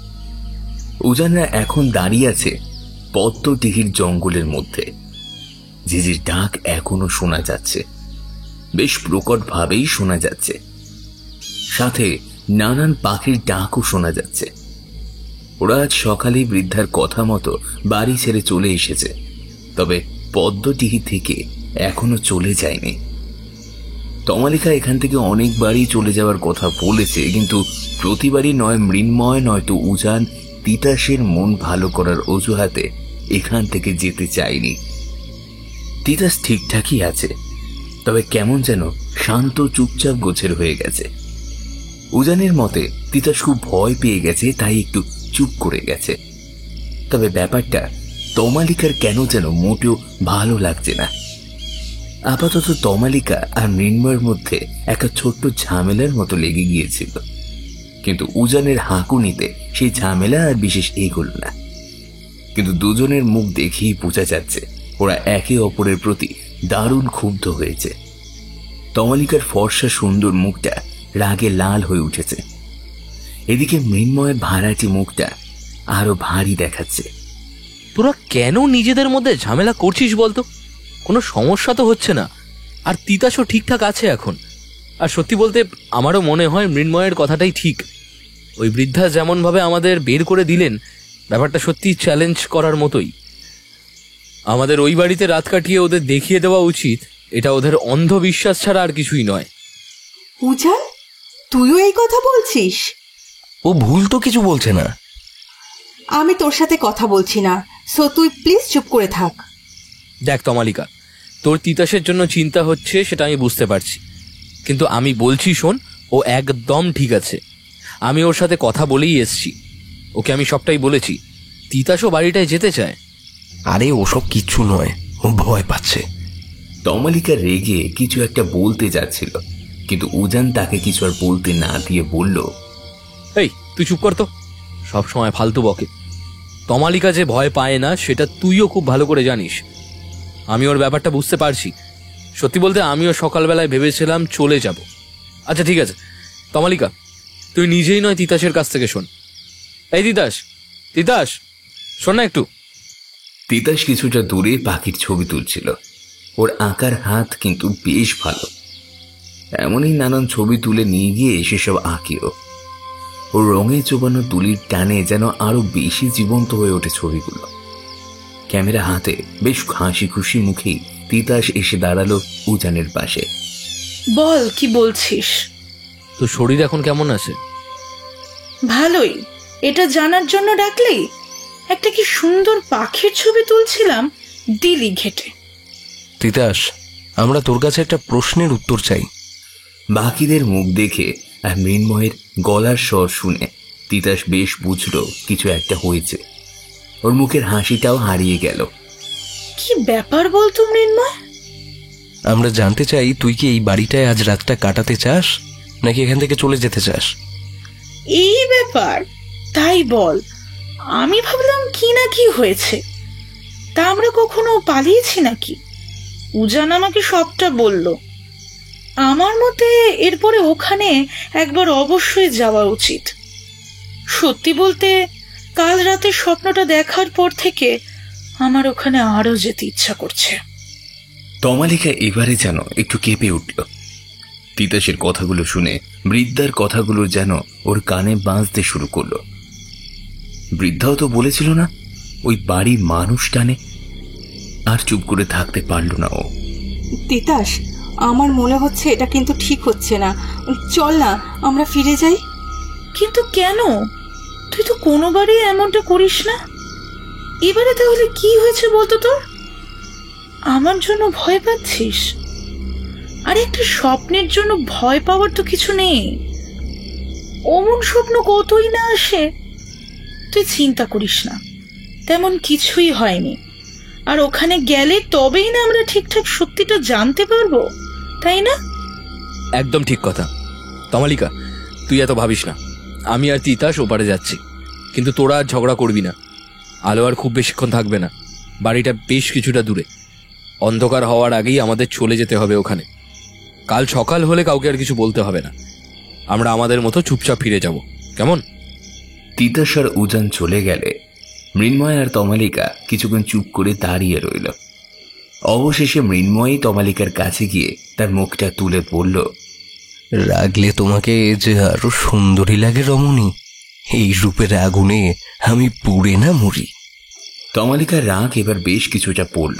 উজানরা এখন দাঁড়িয়ে আছে পদ্মডিহির জঙ্গলের মধ্যে। ঝিঝির ডাক এখনো শোনা যাচ্ছে, বেশ প্রকট ভাবেই শোনা যাচ্ছে। সাথে নানান পাখির ডাকও শোনা যাচ্ছে। ওরা আজ সকালে বৃদ্ধার কথা মতো বাড়ি ছেড়ে চলে এসেছে, তবে পদ্মডিহি থেকে এখনো চলে যায়নি। তমালিকা এখান থেকে অনেকবারই চলে যাওয়ার কথা বলেছে, কিন্তু প্রতিবারই নয় মৃন্ময় নয়তো উজান তিতাসের মন ভালো করার অজুহাতে এখান থেকে যেতে চায়নি। তিতাস ঠিকঠাকই আছে, তবে কেমন যেন শান্ত চুপচাপ গোছের হয়ে গেছে। উজানের মতে তিতাস খুব ভয় পেয়ে গেছে, তাই একটু চুপ করে গেছে। তবে ব্যাপারটা তমালিকার কেন যেন মোটেও ভালো লাগছে না। আপাতত তমালিকা আর মৃন্ময়ের মধ্যে একটা ছোট্ট ঝামেলার মতো লেগে গিয়েছিল, কিন্তু উজানের হাঁকুনিতে সেই ঝামেলা আর বিশেষ এগোল না। কিন্তু দুজনের মুখ দেখেই বোঝা যাচ্ছে ওরা একে অপরের প্রতি দারুণ ক্ষুব্ধ হয়েছে। তমালিকার ফর্সা সুন্দর মুখটা রাগে লাল হয়ে উঠেছে। এদিকে মৃন্ময়ের ভাড়াটি মুখটা আরো ভারী দেখাচ্ছে। তোরা কেন নিজেদের মধ্যে ঝামেলা করছিস বলতো? কোনো সমস্যা তো হচ্ছে না, আর তিতাসও ঠিকঠাক আছে এখন। আর সত্যি বলতে আমারও মনে হয় মৃন্ময়ের কথাটাই ঠিক। ওই বৃদ্ধা যেমনভাবে আমাদের বের করে দিলেন, ব্যাপারটা সত্যি চ্যালেঞ্জ করার মতোই। আমাদের ওই বাড়িতে রাত কাটিয়ে ওদের দেখিয়ে দেওয়া উচিত এটা ওদের অন্ধবিশ্বাস ছাড়া আর কিছুই নয়। উজান, তুইও এই কথা বলছিস? ও ভুল তো কিছু বলছে না। আমি তোর সাথে কথা বলছি না, সো তুই প্লিজ চুপ করে থাক। দেখ তমালিকা, তোর তিতাসের জন্য চিন্তা হচ্ছে সেটা আমি বুঝতে পারছি, কিন্তু আমি বলছি শোন, ও একদম ঠিক আছে। আমি ওর সাথে কথা বলেই এসছি, ওকে আমি সবটাই বলেছি। তিতাসও বাড়িটায় যেতে চায়। আরে ওসব কিচ্ছু নয়, ও ভয় পাচ্ছে। তমালিকা রেগে কিছু একটা বলতে যাচ্ছিল, কিন্তু উজান তাকে কিছু আর বলতে না দিয়ে বলল, এই তুই চুপ কর তো, সবসময় ফালতু বকে। তমালিকা যে ভয় পায় না সেটা তুইও খুব ভালো করে জানিস। আমি ওর ব্যাপারটা বুঝতে পারছি। সত্যি বলতে আমিও সকালবেলায় ভেবেছিলাম চলে যাব। আচ্ছা ঠিক আছে তমালিকা, তুই নিজেই নয় তিতাসের কাছ থেকে শোন। এই তিতাস, তিতাস শোন না একটু। তিতাস কিছুটা দূরে পাখির ছবি তুলছিল। ওর আঁকার হাত কিন্তু বেশ ভালো। এমনই নানান ছবি তুলে নিয়ে গিয়ে সেসব আঁকেও। ওর রঙে চোবানো তুলির টানে যেন আরো বেশি জীবন্ত হয়ে ওঠে ছবিগুলো। ক্যামেরা হাতে বেশ হাসি খুশি মুখেই তিতাস এসে দাঁড়ালো উজানের পাশে। বল, কি বলছিস? তো শরীর এখন কেমন আছে? ভালোই। এটা জানার জন্য ডাকলি? একটা কি সুন্দর পাখির ছবি তুলছিলাম দিলি ঘেটে। তিতাস, আমরা তোর কাছে একটা প্রশ্নের উত্তর চাই। বাকিদের মুখ দেখে আর মৃন্ময়ের গলার স্বর শুনে তিতাস বেশ বুঝলো কিছু একটা হয়েছে। ওর মুখের হাসিটাও হারিয়ে গেল। কি ব্যাপার বলতো মৃন্ময়? আমরা জানতে চাই, তুই কি এই বাড়িটায় আজ রাতটা কাটাতে চাস, নাকি এখান থেকে চলে যেতে চাস? এই ব্যাপার, তাই বল। আমি ভাবলাম কি না কি হয়েছে। তা আমরা কখনো পালিয়েছি নাকি? উজান আমাকে সবটা বলল। আমার মতে এরপরে ওখানে একবার অবশ্যই যাওয়া উচিত। সত্যি বলতে, কাল রাতে স্বপ্নটা দেখার পর থেকে আমার ওখানে আরো যেতে ইচ্ছা করছে। তমালিকা এবারে যেন একটু কেঁপে উঠল। তিতাসের কথাগুলো শুনে বৃদ্ধার কথাগুলো যেন ওর কানে বাজতে শুরু করলো। বৃদ্ধাও তো বলেছিল না ওই বাড়ির মানুষ টানে। আর চুপ করে থাকতে পারল না ও। তিতাস, আমার মনে হচ্ছে এটা কিন্তু ঠিক হচ্ছে না। চল না আমরা ফিরে যাই। কিন্তু কেন? তুই তো কোনোবারই এমনটা করিস না। এবারে তাহলে কি হয়েছে বলতো তোর? আমার জন্য ভয় পাচ্ছিস? আর একটা স্বপ্নের জন্য ভয় পাওয়ার তো কিছু নেই। অমন স্বপ্ন কতই না আসে। তুই চিন্তা করিস না, তেমন কিছুই হয়নি। আর ওখানে গেলে তবেই না আমরা ঠিকঠাক সত্যিটা জানতে পারবো, তাই না? একদম ঠিক কথা। তমালিকা, তুই এত ভাবিস না। আমি আর তিতাস ওপারে যাচ্ছি, কিন্তু তোরা আর ঝগড়া করবি না। আলো আর খুব বেশিক্ষণ থাকবে না। বাড়িটা বেশ কিছুটা দূরে। অন্ধকার হওয়ার আগেই আমাদের চলে যেতে হবে ওখানে। কাল সকাল হলে কাউকে আর কিছু বলতে হবে না। আমরা আমাদের মতো চুপচাপ ফিরে যাব, কেমন? তিতাস আর উজান চলে গেলে মৃন্ময় আর তমালিকা কিছুক্ষণ চুপ করে দাঁড়িয়ে রইল। অবশেষে মৃন্ময় তমালিকার কাছে গিয়ে তার মুখটা তুলে পড়ল, রাগলে তোমাকে যে আরো সুন্দরী লাগে রমণী। এই রূপের আগুনে আমি পুড়ে না মরি। তমালিকার রাগ এবার বেশ কিছুটা পড়ল।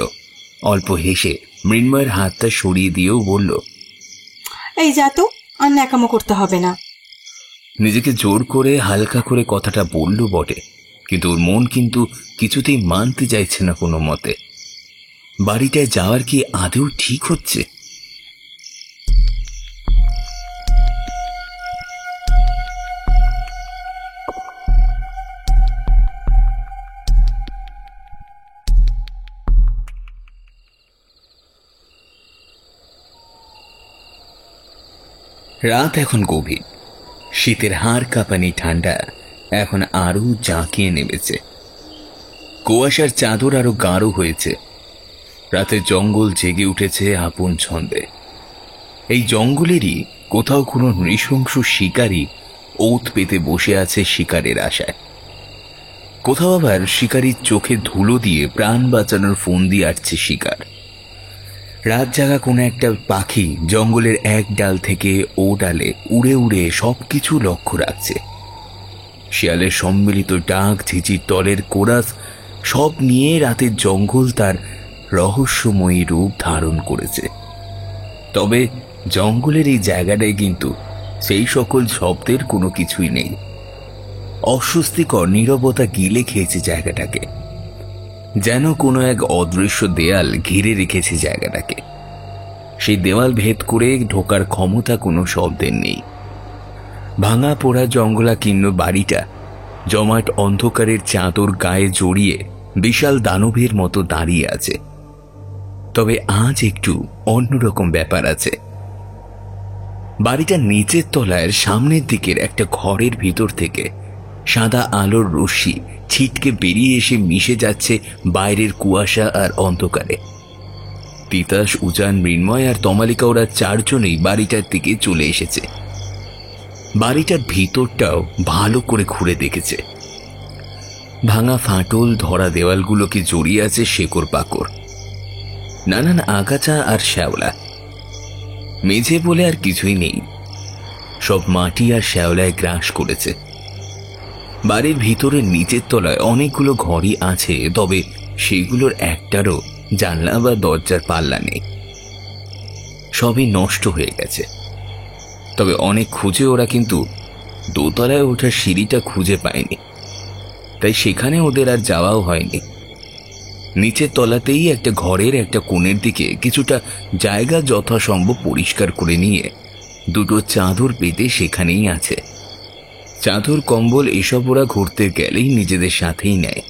অল্প হেসে মৃন্ময়ের হাতটা সরিয়ে দিয়েও বলল, এই যা তো, আর ন্যাকামো করতে হবে না। নিজেকে জোর করে হালকা করে কথাটা বলল বটে, কিন্তু ওর মন কিন্তু কিছুতেই মানতে চাইছে না কোনো মতে। বাড়িটায় যাওয়ার কি আদৌ ঠিক হচ্ছে? রাত এখন গভীর। শীতের হাড় কাঁপানি ঠান্ডা এখন আরো জাঁকিয়ে নেমেছে। কুয়াশার চাদর আরো গাঢ় হয়েছে। রাতে জঙ্গল জেগে উঠেছে আপন ছন্দে। এই জঙ্গলেরই কোথাও কোনো নৃশংস শিকারী ওত পেতে বসে আছে শিকারের আশায়। কোথাও আবার শিকারীর চোখে ধুলো দিয়ে প্রাণ বাঁচানোর ফন্দি আটছে শিকার। রাত জাগা কোনো একটা পাখি জঙ্গলের এক ডাল থেকে ও ডালে উড়ে উড়ে সবকিছু লক্ষ্য রাখছে। শিয়ালের সম্মিলিত ডাক, ঝিঝির তলের কোরাস সব নিয়ে রাতের জঙ্গল তার রহস্যময়ী রূপ ধারণ করেছে। তবে জঙ্গলের এই জায়গাটায় কিন্তু সেই সকল শব্দের কোনো কিছুই নেই। অস্বস্তিকর নীরবতা গিলে খেয়েছে জায়গাটাকে, যেন কোনো এক অদৃশ্য দেয়াল ঘিরে রেখেছে জায়গাটাকে। সেই দেওয়াল ভেদ করে ঢোকার ক্ষমতা কোনো শব্দের নেই। ভাঙা পোড়া জঙ্গলাকীর্ণ বাড়িটা জমাট অন্ধকারের চাদর গায়ে জড়িয়ে বিশাল দানবের মতো দাঁড়িয়ে আছে। তবে আজ একটু অন্যরকম ব্যাপার আছে। বাড়িটার নিচের তলায় সামনের দিকের একটা ঘরের ভিতর থেকে সাদা আলোর রশ্মি ছিটকে বেরিয়ে এসে মিশে যাচ্ছে বাইরের কুয়াশা আর অন্ধকারে। তিতাস, উজান, মৃন্ময় আর তমালিকা ওরা চারজনেই বাড়িটার দিকে চলে এসেছে। বাড়িটার ভিতরটাও ভালো করে ঘুরে দেখেছে। ভাঙা ফাটল ধরা দেওয়ালগুলোকে জড়িয়ে আছে শেকড় পাকড়, নানান আগাছা আর শ্যাওলা। মেঝে বলে আর কিছুই নেই, সব মাটি আর শ্যাওলায় গ্রাস করেছে। বাড়ির ভিতরের নিচের তলায় অনেকগুলো ঘরই আছে, তবে সেগুলোর একটারও জানলা বা দরজার পাল্লা নেই। সবই নষ্ট হয়ে গেছে। তবে অনেক খুঁজে ওরা কিন্তু দোতলায় ওঠার সিঁড়িটা খুঁজে পায়নি। তাই সেখানে ওদের আর যাওয়াও হয়নি। নিচের তলাতেই একটা ঘরের একটা কোণের দিকে কিছুটা জায়গা যথাসম্ভব পরিষ্কার করে নিয়ে দুটো চাদর পেতে সেখানেই আছে। চাদর কম্বল এসব ওরা ঘুরতে গেলেই নিজেদের সাথেই নেয়।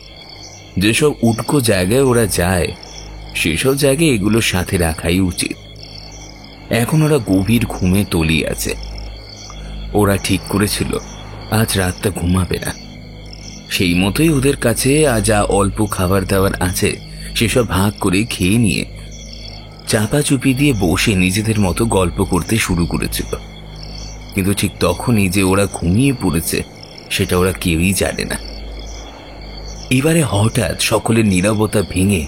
যেসব উটকো জায়গায় ওরা যায় সেসব জায়গায় এগুলো সাথে রাখাই উচিত। এখন ওরা গভীর ঘুমে তলিয়ে আছে। ওরা ঠিক করেছিল আজ রাতটা ঘুমাবে না। সেই মতোই ওদের কাছে আজ যা অল্প খাবার দাবার আছে সেসব ভাগ করে খেয়ে নিয়ে চাপা চুপি দিয়ে বসে নিজেদের মতো গল্প করতে শুরু করেছিল। কিন্তু ঠিক তখনই যে ওরা ঘুমিয়ে পড়েছে সেটা ওরা কেউই জানে না। এবারে হঠাৎ সকলের নীরবতা ভেঙে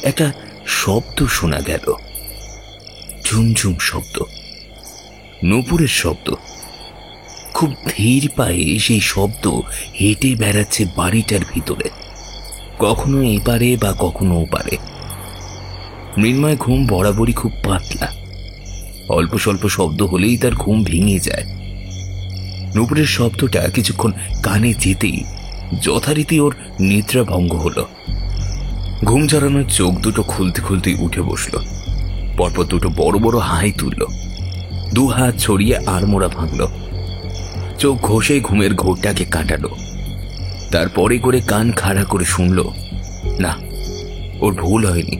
একটা শব্দ শোনা গেল। ঝুমঝুম শব্দ, নূপুরের শব্দ। খুব ধীর পায়ে সেই শব্দ হেঁটে বেড়াচ্ছে বাড়িটার ভিতরে, কখনো এপারে বা কখনো ওপারে। মৃন্ময় ঘুম বরাবরই খুব পাতলা, অল্প স্বল্প শব্দ হলেই তার ঘুম ভেঙে যায়। নূপুরের শব্দটা কিছুক্ষণ কানে যেতেই যথারীতি ওর নিদ্রা ভঙ্গ হলো। ঘুম জড়ানোর চোখ দুটো খুলতে খুলতেই উঠে বসল। পরপর দুটো বড় বড় হাই তুলল, দু হাত ছড়িয়ে আড়মোড়া ভাঙল, চোখ ঘষে ঘুমের ঘোরটাকে কাটালো। তারপরে করে কান খাড়া করে শুনল, না, ওর ভুল হয়নি।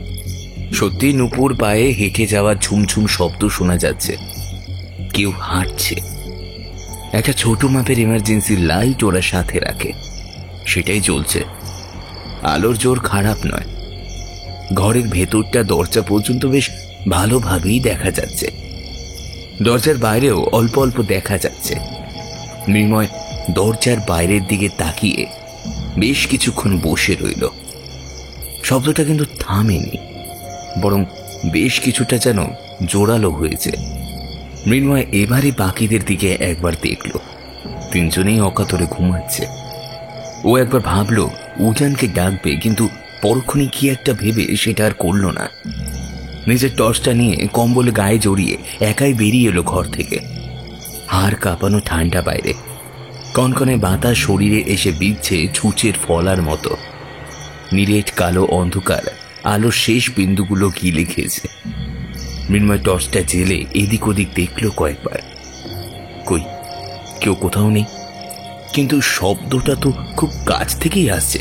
সত্যি নূপুর পায়ে হেঁটে যাওয়া ঝুমঝুম শব্দ শোনা যাচ্ছে। কেউ হাঁটছে। একটা ছোট মাপের এমার্জেন্সি লাইট ওরা সাথে রাখে, সেটাই জ্বলছে। আলোর জোর খারাপ নয়। ঘরের ভেতরটা দরজা পর্যন্ত বেশ ভালোভাবেই দেখা যাচ্ছে। দরজার বাইরেও অল্প অল্প দেখা যাচ্ছে। মৃন্ময় দরজার বাইরের দিকে তাকিয়ে বেশ কিছুক্ষণ বসে রইল। শব্দটা কিন্তু থামেনি, বরং বেশ কিছুটা যেন জোরালো হয়েছে। মৃন্ময় এবারে বাকিদের দিকে একবার দেখল। তিনজনেই অকাতরে ঘুমাচ্ছে। ও একবার ভাবল উজানকে ডাকবে, কিন্তু পরক্ষণে কি একটা ভেবে সেটা আর করল না। নিজের টর্চটা নিয়ে কম্বল গায়ে জড়িয়ে একাই বেরিয়ে এলো ঘর থেকে। হাড় কাঁপানো ঠান্ডা বাইরে, কনকনে বাতাস শরীরে এসে বিচ্ছে ছুঁচের ফলার মতো। নিরেট কালো অন্ধকার আলোর শেষ বিন্দুগুলো গিলে খেয়েছে। মৃন্ময় টর্চটা জেলে এদিক ওদিক দেখল কয়েকবার। কই, কেউ কোথাও নেই, কিন্তু শব্দটা তো খুব কাছ থেকেই আসছে।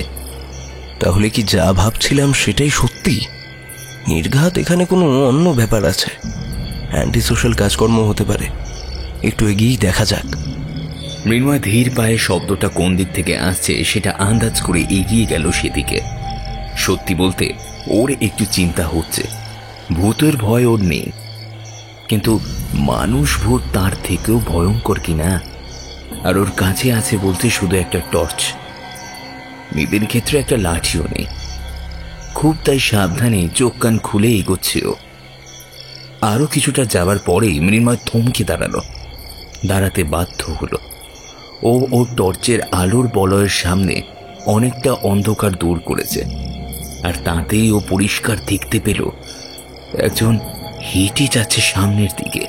তাহলে কি যা ভাবছিলাম সেটাই সত্যি? নির্ঘাত এখানে কোনো অন্য ব্যাপার আছে। অ্যান্টি সোশ্যাল কাজকর্ম হতে পারে। একটু এগিয়েই দেখা যাক। মৃন্ময় ধীর পায়ে শব্দটা কোন দিক থেকে আসছে সেটা আন্দাজ করে এগিয়ে গেল সেদিকে। সত্যি বলতে ওর একটু চিন্তা হচ্ছে। ভূতের ভয় ওর নেই, কিন্তু মানুষ ভূত তার থেকেও ভয়ঙ্কর কিনা। আর ওর কাছে আছে বলতে শুধু একটা টর্চ, নিজের ক্ষেত্রে একটা লাঠিও নেই। খুব তাই সাবধানে চোখ কান খুলে এগোচ্ছে ও। আরো কিছুটা যাবার পরেই মৃন্ময় থমকে দাঁড়াতে বাধ্য হলো। ও ওর টর্চের আলোর বলয়ের সামনে অনেকটা অন্ধকার দূর করেছে, আর তাতেই ও পরিষ্কার দেখতে পেল একজন হেঁটে যাচ্ছে সামনের দিকে।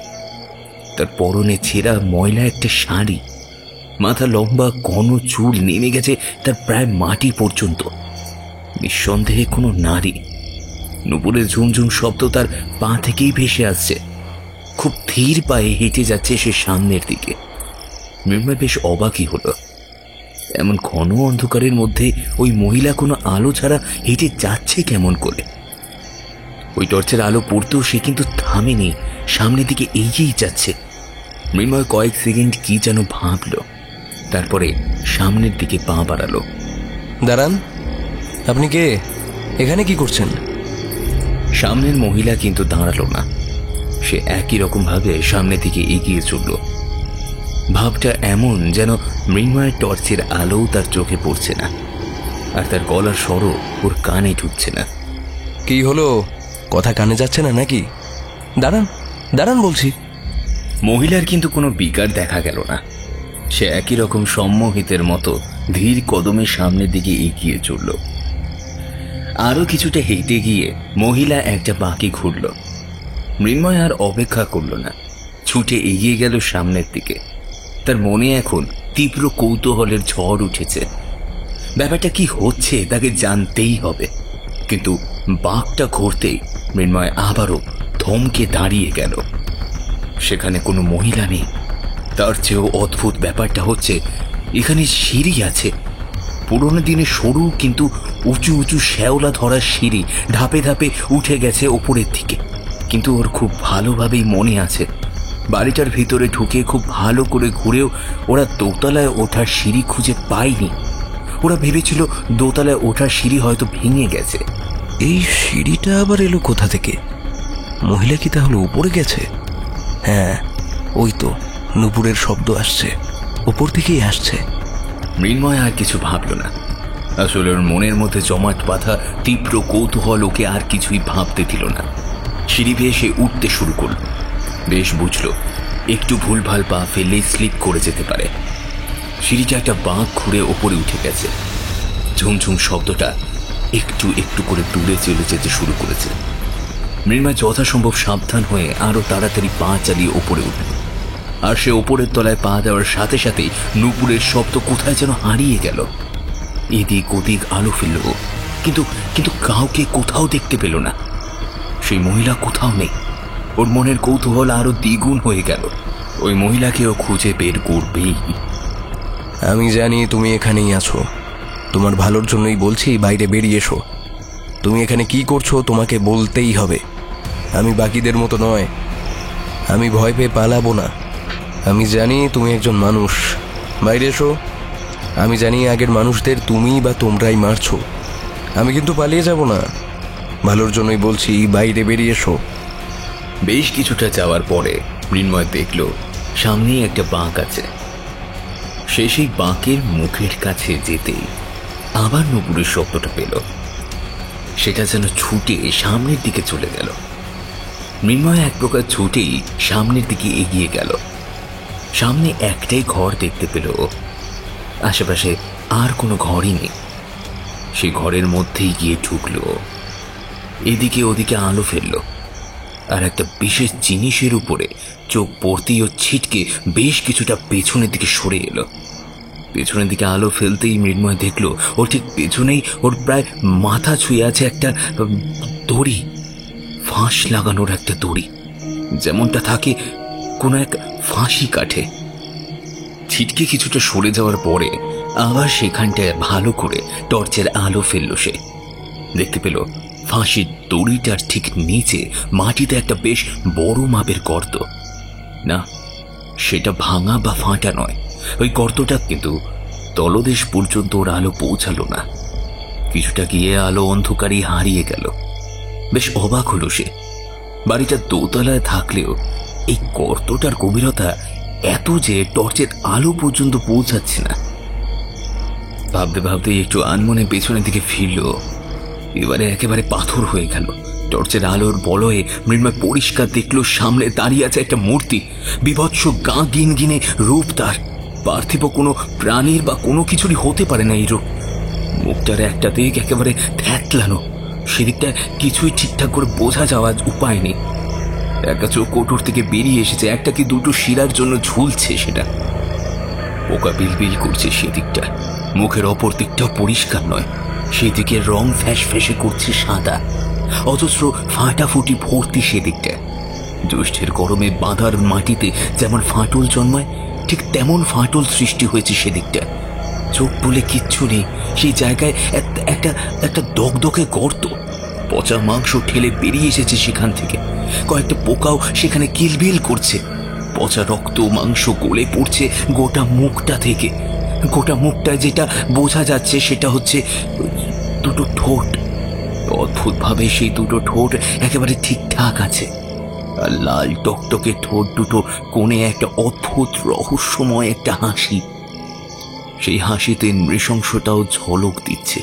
তার পরনে ছেঁড়া ময়লা একটা শাড়ি, মাথা লম্বা ঘন চুল নেমে গেছে তার প্রায় মাটি পর্যন্ত। নিঃসন্দেহে কোনো নারী। নূপুরের ঝুমঝুম শব্দ তার পা থেকেই ভেসে আসছে। খুব ধীর পায়ে হেঁটে যাচ্ছে সে সামনের দিকে। মৃন্ময় বেশ অবাকই হলো, এমন ঘন অন্ধকারের মধ্যে ওই মহিলা কোনো আলো ছাড়া হেঁটে যাচ্ছে কেমন করে? ওই টর্চের আলো পড়তেও সে কিন্তু থামেনি, সামনের দিকে এগিয়েই যাচ্ছে। মৃন্ময় কয়েক সেকেন্ড কি যেন ভাবল, তারপরে সামনের দিকে পা বাড়ালো। দাঁড়ান, আপনি কে? এখানে কি করছেন? সামনের মহিলা কিন্তু দাঁড়ালো না। সে একই রকম ভাবে সামনের দিকে এগিয়ে চলল। ভাবটা এমন যেন মৃন্ময়ের টর্চের আলো তার চোখে পড়ছে না, আর তার গলার স্বরও ওর কানে ঢুকছে না। কি হলো? কথা কানে যাচ্ছে না নাকি? দাঁড়ান দাঁড়ান বলছি। মহিলার কিন্তু কোনো বিকার দেখা গেল না। সে একই রকম সম্মোহিতের মতো ধীর কদমে সামনের দিকে এগিয়ে চলল। আরো কিছুটা হেঁটে গিয়ে মহিলা একটা বাঁকে ঘুরল। মৃন্ময় আর অপেক্ষা করল না, ছুটে এগিয়ে গেল সামনের দিকে। তার মনে এখন তীব্র কৌতূহলের ঝড় উঠেছে। ব্যাপারটা কি হচ্ছে তাকে জানতেই হবে। কিন্তু বাঁকটা ঘুরতেই মৃন্ময় আবারও থমকে দাঁড়িয়ে গেল। সেখানে কোনো মহিলা নেই। তার চেয়েও অদ্ভুত ব্যাপারটা হচ্ছে এখানে সিঁড়ি আছে। পুরোনো দিনে সরু কিন্তু উঁচু উঁচু শ্যাওলা ধরা সিঁড়ি ধাপে ধাপে উঠে গেছে ওপরের দিকে। কিন্তু ওর খুব ভালোভাবেই মনে আছে, বাড়িটার ভিতরে ঢুকে খুব ভালো করে ঘুরেও ওরা দোতলায় ওঠার সিঁড়ি খুঁজে পায়নি। ওরা ভেবেছিল দোতলায় ওঠার সিঁড়ি হয়তো ভেঙে গেছে। এই সিঁড়িটা আবার এলো কোথা থেকে? মহিলা কি তাহলে উপরে গেছে? হ্যাঁ, ওই তো নুপুরের শব্দ আসছে, উপর থেকেই আসছে। মৃন্ময় আর কিছু ভাবল না। আসলে ওর মনের মধ্যে জমাট বাঁধা তীব্র কৌতূহল ওকে আর কিছুই ভাবতে দিল না। সিঁড়ি বেয়ে সে উঠতে শুরু করল। বেশ বুঝল একটু ভুলভাল পা ফেললে স্লিপ করে যেতে পারে। সিঁড়িটা একটা বাঁক ঘুরে ওপরে উঠে গেছে। ঝুমঝুম শব্দটা একটু একটু করে দূরে চলে যেতে শুরু করেছে। মৃন্ময় যথাসম্ভব সাবধান হয়ে আরো তাড়াতাড়ি পা চালিয়ে ওপরে উঠল। আর সে ওপরের তলায় পা দেওয়ার সাথে সাথেই নুপুরের শব্দ কোথায় যেন হারিয়ে গেল। এদিক ওদিক আলো ফেলল, কিন্তু কিন্তু কাউকে কোথাও দেখতে পেল না। সেই মহিলা কোথাও নেই। ওর মনের কৌতূহল আরো দ্বিগুণ হয়ে গেল। ওই মহিলাকেও খুঁজে বের করবেই। আমি জানি তুমি এখানেই আছো। তোমার ভালোর জন্যই বলছি, বাইরে বেরিয়ে এসো। তুমি এখানে কি করছো তোমাকে বলতেই হবে। আমি বাকিদের মতো নয়, আমি ভয় পেয়ে পালাবো না। আমি জানি তুমি একজন মানুষ, বাইরে এসো। আমি জানি আগের মানুষদের তুমি বা তোমরাই মারছো। আমি কিন্তু পালিয়ে যাব না, ভালোর জন্যই বলছি, বাইরে বেরিয়ে এসো। বেশ কিছুটা যাওয়ার পরে মৃন্ময় দেখল সামনেই একটা বাঁক আছে। সে সেই বাঁকের মুখের কাছে যেতেই আবার নুপুরের শব্দটা পেল। সেটা যেন ছুটে সামনের দিকে চলে গেল। মৃন্ময় এক প্রকার ছুটেই সামনের দিকে এগিয়ে গেল। সামনে একটাই ঘর দেখতে পেল। আশেপাশে আর কোনো ঘরই নেই। সে ঘরের মধ্যেই গিয়ে ঢুকল। এদিকে ওদিকে আলো ফেলল, আর একটা বিশেষ জিনিসের উপরে চোখ পড়তেই ও ছিটকে বেশ কিছুটা পেছনের দিকে সরে এলো। পেছনের দিকে আলো ফেলতেই মৃন্ময় দেখল ওর ঠিক পেছনেই ওর প্রায় মাথা ছুঁয়ে আছে একটা দড়ি, ফাঁস লাগানোর একটা দড়ি, যেমনটা থাকে কোনো এক ফাঁসি কাঠে। ছিটকে কিছুটা সরে যাওয়ার পরে আবার সেখানটায় ভালো করে টর্চের আলো ফেলল। সে দেখতে পেল ফাঁসির দড়িটার ঠিক নিচে মাটিতে একটা বেশ বড় মাপের গর্ত। না, সেটা ভাঙা বা ফাঁটা নয়। ওই গর্তটা কিন্তু তলদেশ পর্যন্ত ওর আলো পৌঁছালো না। কিছুটা গিয়ে আলো অন্ধকারই হারিয়ে গেল। বেশ অবাক হলো সে। বাড়িটা দোতলায় থাকলেও এই গর্তটার গভীরতা এত যে টর্চের আলো পর্যন্ত পৌঁছাচ্ছে না। ভাবতে ভাবতে একটু আনমনে পেছনের দিকে ফিরল। এবারে একেবারে পাথর হয়ে গেল। টর্চের আলোর বলয়ে মৃন্ময় পরিষ্কার দেখল সামনে দাঁড়িয়ে আছে একটা মূর্তি। বিভৎস গা গিনগিনে রূপ তার। পার্থিব কোনো প্রাণীর বা কোনো কিছুরই হতে পারে না এই রূপ। মুখটার একটা দিক একেবারে থ্যাতলানো, সেদিকটা কিছুই ঠিকঠাক করে বোঝা যাওয়ার উপায় নেই। একটা চোখ কোটর থেকে বেরিয়ে এসেছে, একটা কি দুটো শিরার জন্য ঝুলছে সেটা। পোকা বিলবিল করছে সেদিকটা। মুখের অপর দিকটাও পরিষ্কার নয়, সেদিকে রং ফ্যাস ফ্যাসে করছে সাদা। অজস্র ফাটাফুটি ভর্তি সেদিকটা। জ্যৈষ্ঠের গরমে বাঁধার মাটিতে যেমন ফাটল জন্মায়, ঠিক তেমন ফাটল সৃষ্টি হয়েছে সেদিকটা। চোখ বলে কিচ্ছু নেই। সেই জায়গায় একটা দগদগে গর্ত। পচা মাংস ঠেলে বেরিয়ে এসেছে সেখান থেকে। কয়েকটা পোকাও সেখানে কিলবিল করছে। পচা রক্ত মাংস গলে পড়ছে গোটা মুখটা থেকে। গোটা মুখটা যেটা বোঝা যাচ্ছে সেটা হচ্ছে দুটো ঠোঁট। অদ্ভুতভাবে সেই দুটো ঠোঁট একেবারে ঠিকঠাক আছে। আর লাল টকটকে ঠোঁট দুটো কোণে একটা অদ্ভুত রহস্যময় একটা হাসি। সেই হাসিতে নৃশংসতাও ঝলক দিচ্ছে।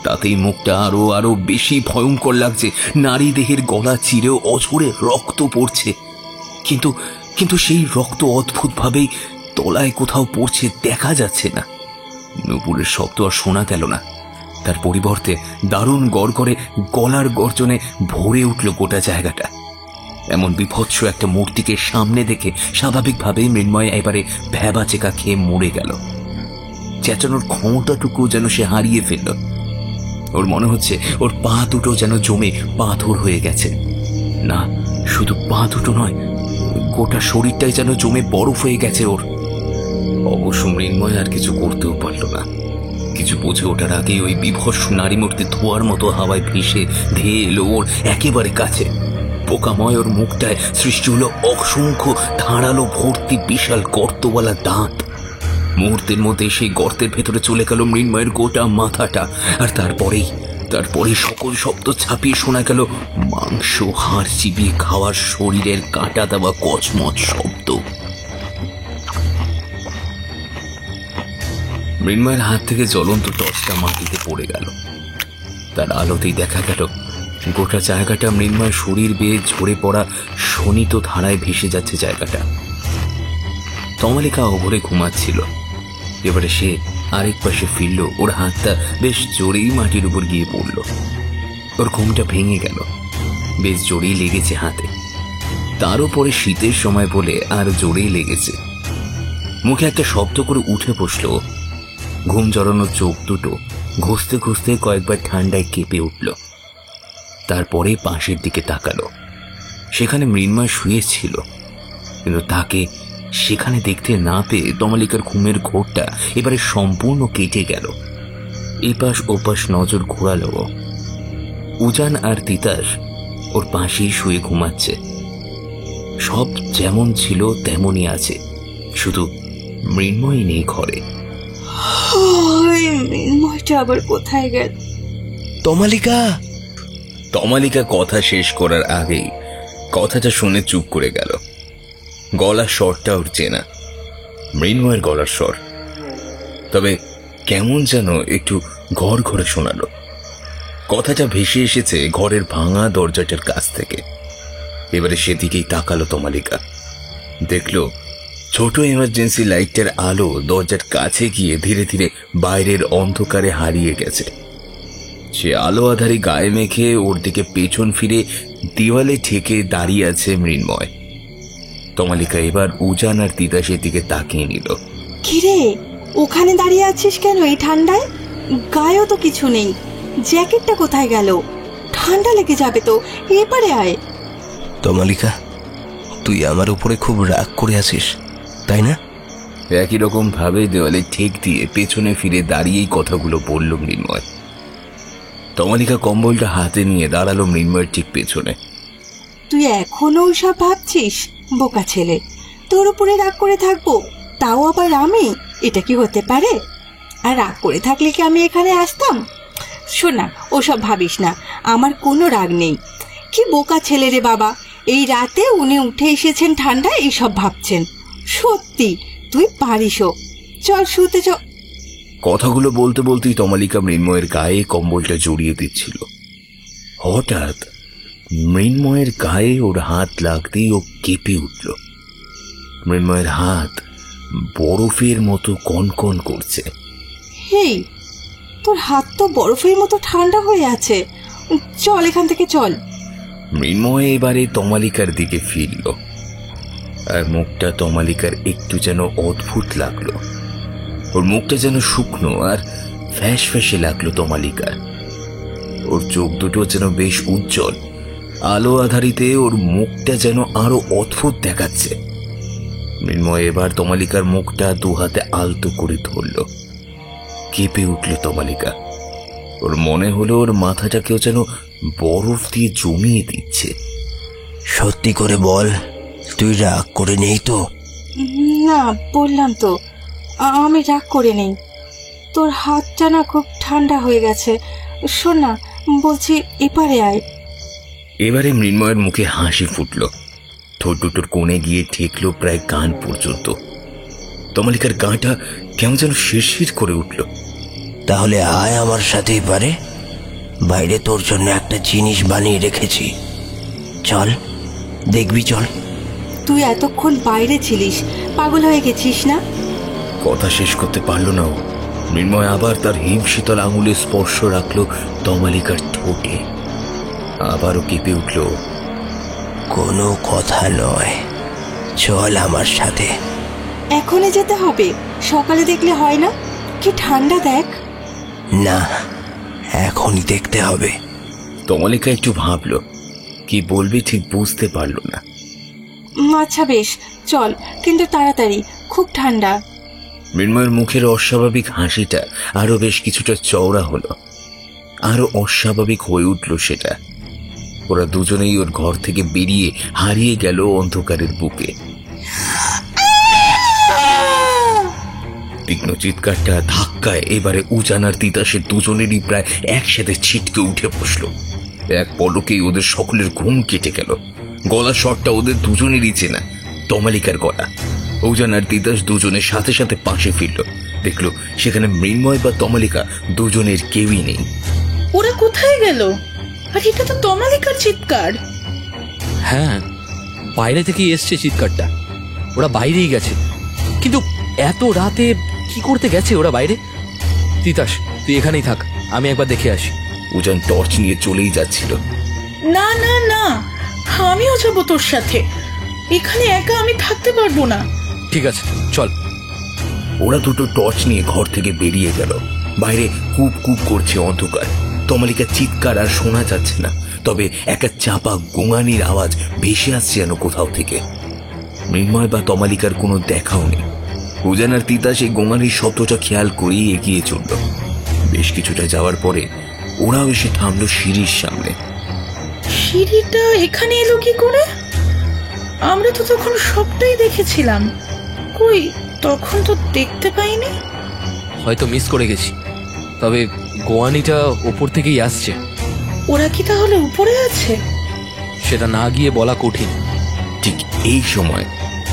তাতেই মুখটা আরো আরো বেশি ভয়ঙ্কর লাগছে। নারী দেহের গলা চিরেও অঝরে রক্ত পড়ছে, কিন্তু কিন্তু সেই রক্ত অদ্ভুতভাবেই তলায় কোথাও পড়ছে, দেখা যাচ্ছে না। নুপুরের শব্দ আর শোনা গেল না। তার পরিবর্তে দারুণ গড়গড়ে গলার গর্জনে ভরে উঠল গোটা জায়গাটা। এমন বিভৎস একটা মূর্তিকে সামনে দেখে স্বাভাবিকভাবেই মৃন্ময় এবারে ভ্যাবা চেকা খেয়ে মরে গেল। চেঁচানোর ক্ষমতাটুকু যেন সে হারিয়ে ফেলল। ওর মনে হচ্ছে ওর পা দুটো যেন জমে পাথর হয়ে গেছে। না, শুধু পা দুটো নয়, গোটা শরীরটাই যেন জমে বরফ হয়ে গেছে ওর। অবশ্য মৃন্ময় আর কিছু করতেও পারল না। কিছু বুঝে ওঠার আগেই ওই বিভৎস নারী মূর্তি ধোয়ার মতো হাওয়ায় ভেসে ধেয়ে এলো ওর একেবারে কাছে। পোকাময় ওর মুখটায় সৃষ্টি হলো অসংখ্য ধারালো ভর্তি বিশাল গর্তওয়ালা দাঁত। মুহূর্তের মধ্যে সেই গর্তের ভেতরে চলে গেল মৃন্ময়ের গোটা মাথাটা। আর তারপরেই সকল শব্দ ছাপিয়ে শোনা গেল মাংস হাড় চিবিয়ে খাওয়ার শরীরের কাঁটা দেওয়া কচমচ শব্দ। মৃন্ময়ের হাত থেকে জ্বলন্ত টর্চটা মাটিতে পড়ে গেল। তার আলোতেই দেখা গেল গোটা জায়গাটা মৃন্ময়ের শরীর বেয়ে ঝরে পড়া শোণিত ধারায় ভেসে যাচ্ছে জায়গাটা। তমালিকা অঘরে ঘুমাচ্ছিল। এবারে সে আরেক পাশে ফিরল। ওর হাতটা বেশ জোরেই মাটির উপর গিয়ে পড়ল। ওর ঘুমটা ভেঙে গেল। বেশ জোরেই লেগেছে হাতে। তারও পরে শীতের সময় বলে আর জোরেই লেগেছে। মুখে একটা শব্দ করে উঠে বসল। ঘুম জড়ানো চোখ দুটো ঘষতে ঘষতে কয়েকবার ঠান্ডায় কেঁপে উঠল। তারপরে পাশের দিকে তাকালো। সেখানে মৃন্ময় শুয়েছিল, কিন্তু তাকে সেখানে দেখতে না পেয়ে তমালিকার ঘুমের ঘোরটা এবারে সম্পূর্ণ কেটে গেল। এপাশ ওপাশ নজর ঘোরালো। উজান আর তিতাস ওর পাশেই শুয়ে ঘুমাচ্ছে। সব যেমন ছিল তেমনই আছে, শুধু মৃন্ময় নেই ঘরে। মৃন্ময়টা আবার কোথায় গেল? তমালিকা! তমালিকা কথা শেষ করার আগেই কথাটা শুনে চুপ করে গেল। গলার স্বরটা ওর চেনা, মৃন্ময়ের গলার স্বর। তবে কেমন যেন একটু ঘর ঘরে শোনালো। কথাটা ভেসে এসেছে ঘরের ভাঙা দরজাটার কাছ থেকে। এবারে সেদিকেই তাকালো তমালিকা। দেখল ছোট এমার্জেন্সি লাইটটার আলো দরজার কাছে গিয়ে ধীরে ধীরে বাইরের অন্ধকারে হারিয়ে গেছে। সে আলো আধারে গায়ে মেখে ওর দিকে পেছন ফিরে দেওয়ালে ঠেকে দাঁড়িয়ে আছে মৃন্ময়। তমালিকা এবার উজান আর তিতাসের দিকে তাকিয়ে নিল। কিরে, ওখানে দাঁড়িয়ে আছিস কেন এই ঠান্ডায়? গায়েও তো কিছু নেই। জ্যাকেটটা কোথায় গেল? ঠান্ডা লেগে যাবে তো, এবারে আয়। তমালিকা, তুই আমার উপরে খুব রাগ করে আছিস, তাই না? একই রকম ভাবে দেওয়ালে ঠেক দিয়ে পেছনে ফিরে দাঁড়িয়েই কথাগুলো বলল মৃন্ময়। তমালিকা কম্বলটা হাতে নিয়ে দাঁড়ালো মৃন্ময়ের ঠিক পেছনে। তুই এখনো ওইসব ভাবছিস? বোকা ছেলে, তোর উপরে রাগ করে থাকবো, তাও আবার আমি? এটা কি হতে পারে? আর রাগ করে থাকলে কি আমি এখানে আসতাম? শোনা, ওসব ভাবিস না, আমার কোনো রাগ নেই। কি বোকা ছেলে রে বাবা, এই রাতে উনি উঠে এসেছেন ঠান্ডা, এইসব ভাবছেন। সত্যি তুই পারিসও। চল শুতে চ। কথাগুলো বলতে বলতেই তমালিকা মৃন্ময়ের গায়ে কম্বলটা জড়িয়ে দিচ্ছিল। হঠাৎ মৃন্ময়ের গায়ে ওর হাত লাগতেই ও কেঁপে উঠল। মৃন্ময়ের হাত বরফের মতো কনকন করছে। হেই, তোর হাত তো বরফের মতো ঠান্ডা হয়ে আছে। চল এখান থেকে চল। মৃন্ময় এবারে তমালিকার দিকে ফিরল, আর মুখটা তমালিকার একটু যেন অদ্ভুত লাগলো। ওর মুখটা যেন শুকনো আর ফ্যাস ফ্যাসে লাগলো তমালিকার। ওর চোখ দুটো যেন বেশ উজ্জ্বল। আলো আধারিতে ওর মুখটা যেন আরো অদ্ভুত দেখাচ্ছে। মৃন্ময় এবার তমালিকার মুখটা দু হাতে আলতো করে ধরল। কেঁপে উঠল তমালিকা। ওর মনে হলো ওর মাথাটা কেউ যেন বরফ দিয়ে জমিয়ে দিচ্ছে। সত্যি করে বল, তুই রাগ করে নেই তো? না, বললাম তো আমি রাগ করে নেই। তোর হাতটা না খুব ঠান্ডা হয়ে গেছে। শোন না, বলছি এপারে আয়। এবারে মৃন্ময়ের মুখে হাসি ফুটল। ঠোঁট দুটোর কোণে গিয়ে ঠেকলো প্রায় কান পর্যন্ত। তমালিকার গাঁটা কেমন যেন শিরশির করে উঠল। তাহলে আয় আমার সাথে এবারে। বাইরে তোর জন্য একটা জিনিস বানিয়ে রেখেছি, চল দেখবি, চল। তুই এতক্ষণ বাইরে ছিলিস, পাগল হয়ে গেছিস না? কথা শেষ করতে পারল না ও। মৃন্ময় আবার তার হিমশীতল আঙুলে স্পর্শ রাখলো তমালিকার ঠোঁটে। আবারও কেঁপে উঠল। কোনো কথা নয়, চল আমার সাথে। এখনই যেতে হবে? সকালে দেখলে হয় না? কি ঠান্ডা দেখ। না, এখনই দেখতে হবে। তমালিকা একটু ভাবলো, কি বলবে ঠিক বুঝতে পারলো না। আচ্ছা বেশ, চল, কিন্তু তাড়াতাড়ি, খুব ঠান্ডা। মৃন্ময়ের মুখের অস্বাভাবিক হাসিটা আরো বেশ কিছুটা চওড়া হলো, আরো অস্বাভাবিক হয়ে উঠল সেটা। ওরা দুজনেই ওর ঘর থেকে বেরিয়ে হারিয়ে গেল অন্ধকারের বুকে। তীক্ষ্ণ চিৎকারটা ধাক্কায় এবারে উজান আর তিতাসের দুজনেরই প্রায় একসাথে ছিটকে উঠে বসলো। এক পলকেই ওদের সকলের ঘুম কেটে গেল। গলা স্বরটা ওদের দুজনেরই চেনা, তমালিকার গলা। উজান আর তিতাস দুজনের সাথে সাথে পাশে ফিরল, দেখলো সেখানে মৃন্ময় বা তমালিকা দুজনের কেউই নেই। ওরা কোথায় গেল? আর এটা তো তমালিকার চিৎকার। হ্যাঁ, বাইরে থেকেই এসছে চিৎকারটা। ওরা বাইরেই গেছে, কিন্তু এত রাতে কি করতে গেছে ওরা বাইরে? তিতাস, তুই এখানেই থাক, আমি একবার দেখে আসি। উজান টর্চ নিয়ে চলেই যাচ্ছিল। না না না, আমিও যাবো তোর সাথে। এখানে একা আমি থাকতে পারবো না। ঠিক আছে, চল। ওরা দুটো টর্চ নিয়ে ঘর থেকে বেরিয়ে গেল। বাইরে কুপ কুপ করছে অন্ধকার। তমালিকার চিৎকার আর শোনা যাচ্ছে না, তবে একটা চাপা গোঙানির আওয়াজ ভেসে আসছে যেন কোথাও থেকে। মৃন্ময় বা তমালিকার কোনো দেখাও নেই। উজান আর তিতাস এই গোঙানির শব্দটা খেয়াল করেই এগিয়ে চলল। বেশ কিছুটা যাওয়ার পরে ওরাও এসে থামলো সিঁড়ির সামনে। সিঁড়িটা এখানে এলো কি করে? আমরা তো তখন সবটাই দেখেছিলাম। কই, তখন তো দেখতে পাইনি। হয়তো মিস করে গেছি, তবে গোয়ানিটা ওপর থেকেই আসছে। ওরা কি তাহলে উপরে আছে? সেটা না গিয়ে বলা কঠিন। ঠিক এই সময়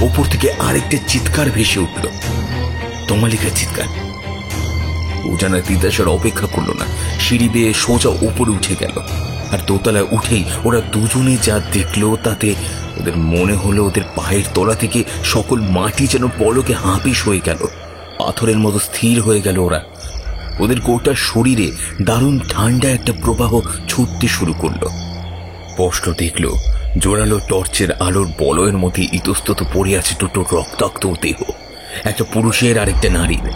ওপর থেকে আরেকটা চিৎকার ভেসে উঠল, তমালিকার চিৎকার। উজান আর তিতাসের অপেক্ষা করলো না, সিঁড়ি বেয়ে সোজা উপরে উঠে গেল। আর দোতলায় উঠেই ওরা দুজনে যা দেখলো তাতে ওদের মনে হলো ওদের পায়ের তলা থেকে সকল মাটি যেন পলকে হাঁপিস হয়ে গেল, পাথরের মতো স্থির হয়ে গেল ওরা। ওদের গোটা শরীরে দারুণ ঠান্ডা একটা প্রবাহ ছুটতে শুরু করলো। স্পষ্ট দেখলো জোরালো টর্চের আলোর বলয়ের মধ্যে ইতস্তত পড়ে আছে দুটো রক্তাক্ত দেহ, একটা পুরুষের আর একটা নারীর।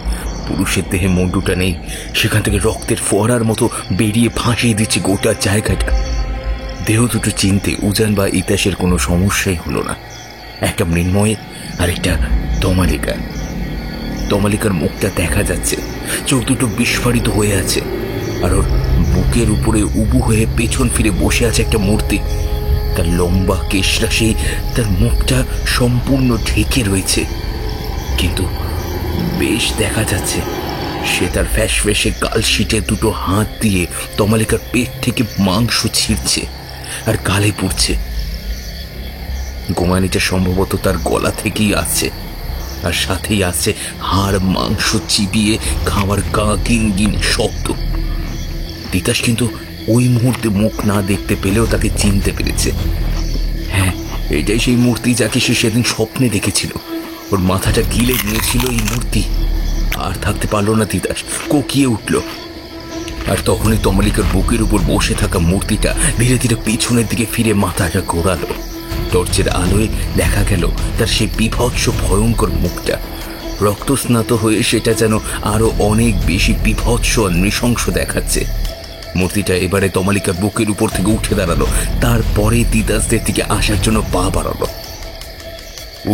পুরুষের দেহে মুন্ডুটা নেই, সেখান থেকে রক্তের ফোয়ারার মতো বেরিয়ে ভাসিয়ে দিচ্ছে গোটা জায়গাটা। দেহ দুটো চিনতে উজান বা ইতিহাসের কোনো সমস্যাই হলো না। একটা মৃন্ময় আর একটা তমালিকা। তমালিকার মুখটা দেখা যাচ্ছে, চোখ দুটো বিস্ফারিত হয়ে আছে, আর ওর বুকের উপরে উবু হয়ে পেছন ফিরে বসে আছে একটা মূর্তি। তার লম্বা কেশরাশি তার মুখটা সম্পূর্ণ ঢেকে রয়েছে, কিন্তু বেশ দেখা যাচ্ছে সে তার ফ্যাসফ্যাসে কালশিটে দুটো হাত দিয়ে তমালিকার পেট থেকে মাংস ছিঁড়ছে আর গালে পুড়ছে। গোমানিটা সম্ভবত তার গলা থেকেই আসছে, আর সাথেই আসছে হাড় মাংস চিবিয়ে খাওয়ার গা গিন গিন শব্দ। তিতাস কিন্তু ওই মুহূর্তে মুখ না দেখতে পেলেও তাকে চিনতে পেরেছে। হ্যাঁ, এটাই সেই মূর্তি যাকে সে সেদিন স্বপ্নে দেখেছিল। ওর মাথাটা গিলে নিয়েছিল এই মূর্তি। আর থাকতে পারল না তিতাস, কোকিয়ে উঠল। আর তখনই তমালিকার বুকের উপর বসে থাকা মূর্তিটা ধীরে ধীরে পিছনের দিকে ফিরে মাথাটা ঘোরালো। টর্চের আলোয় দেখা গেল তার সেই বিভৎস ভয়ঙ্কর মুখটা। রক্তস্নাত হয়ে সেটা যেন আরো অনেক বেশি বিভৎস আর নৃশংস দেখাচ্ছে। মূর্তিটা এবারে তমালিকার বুকের উপর থেকে উঠে দাঁড়ালো, তারপরে তিতাসদের দিকে আসার জন্য পা বাড়ালো।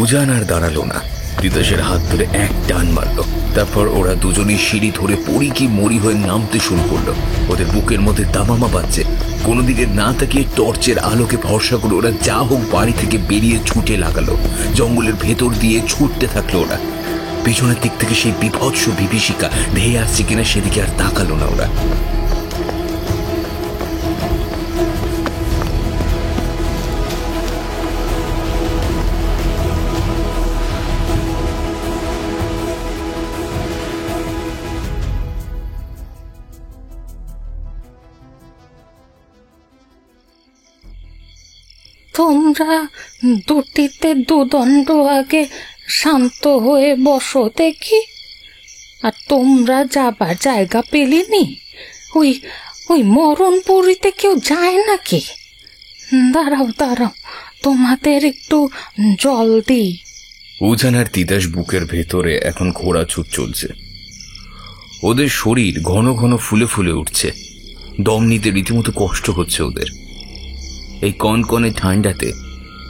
উজান আর দাঁড়ালো না, তিতাসের হাত ধরে এক টান মারলো। তারপর ওরা দুজনেই সিঁড়ি ধরে পড়ি কি মরি হয়ে নামতে শুরু করলো। ওদের বুকের মধ্যে দামামা বাজছে। কোনো দিকে না তাকিয়ে টর্চের আলোকে ভরসা করে ওরা যা হোক বাড়ি থেকে বেরিয়ে ছুটে লাগালো। জঙ্গলের ভেতর দিয়ে ছুটতে থাকলো ওরা। পিছনের দিক থেকে সেই বিভৎস বিভীষিকা ধেয়ে আসছে কিনা সেদিকে আর তাকালো না ওরা। তোমরা দুটিতে দুদণ্ড আগে শান্ত হয়ে বসো দেখি। আর তোমরা যাবার জায়গা পেলেনি? ওই ওই মরণপুরীতে কেউ যায় নাকি? দাঁড়াও দাঁড়াও, তোমাদের একটু জল দিই। উজান আর তিতাস বুকের ভেতরে এখন ঘোড়া ছুট চলছে। ওদের শরীর ঘন ঘন ফুলে ফুলে উঠছে, দম নিতে রীতিমতো কষ্ট হচ্ছে ওদের। এই কনকনে ঠান্ডাতে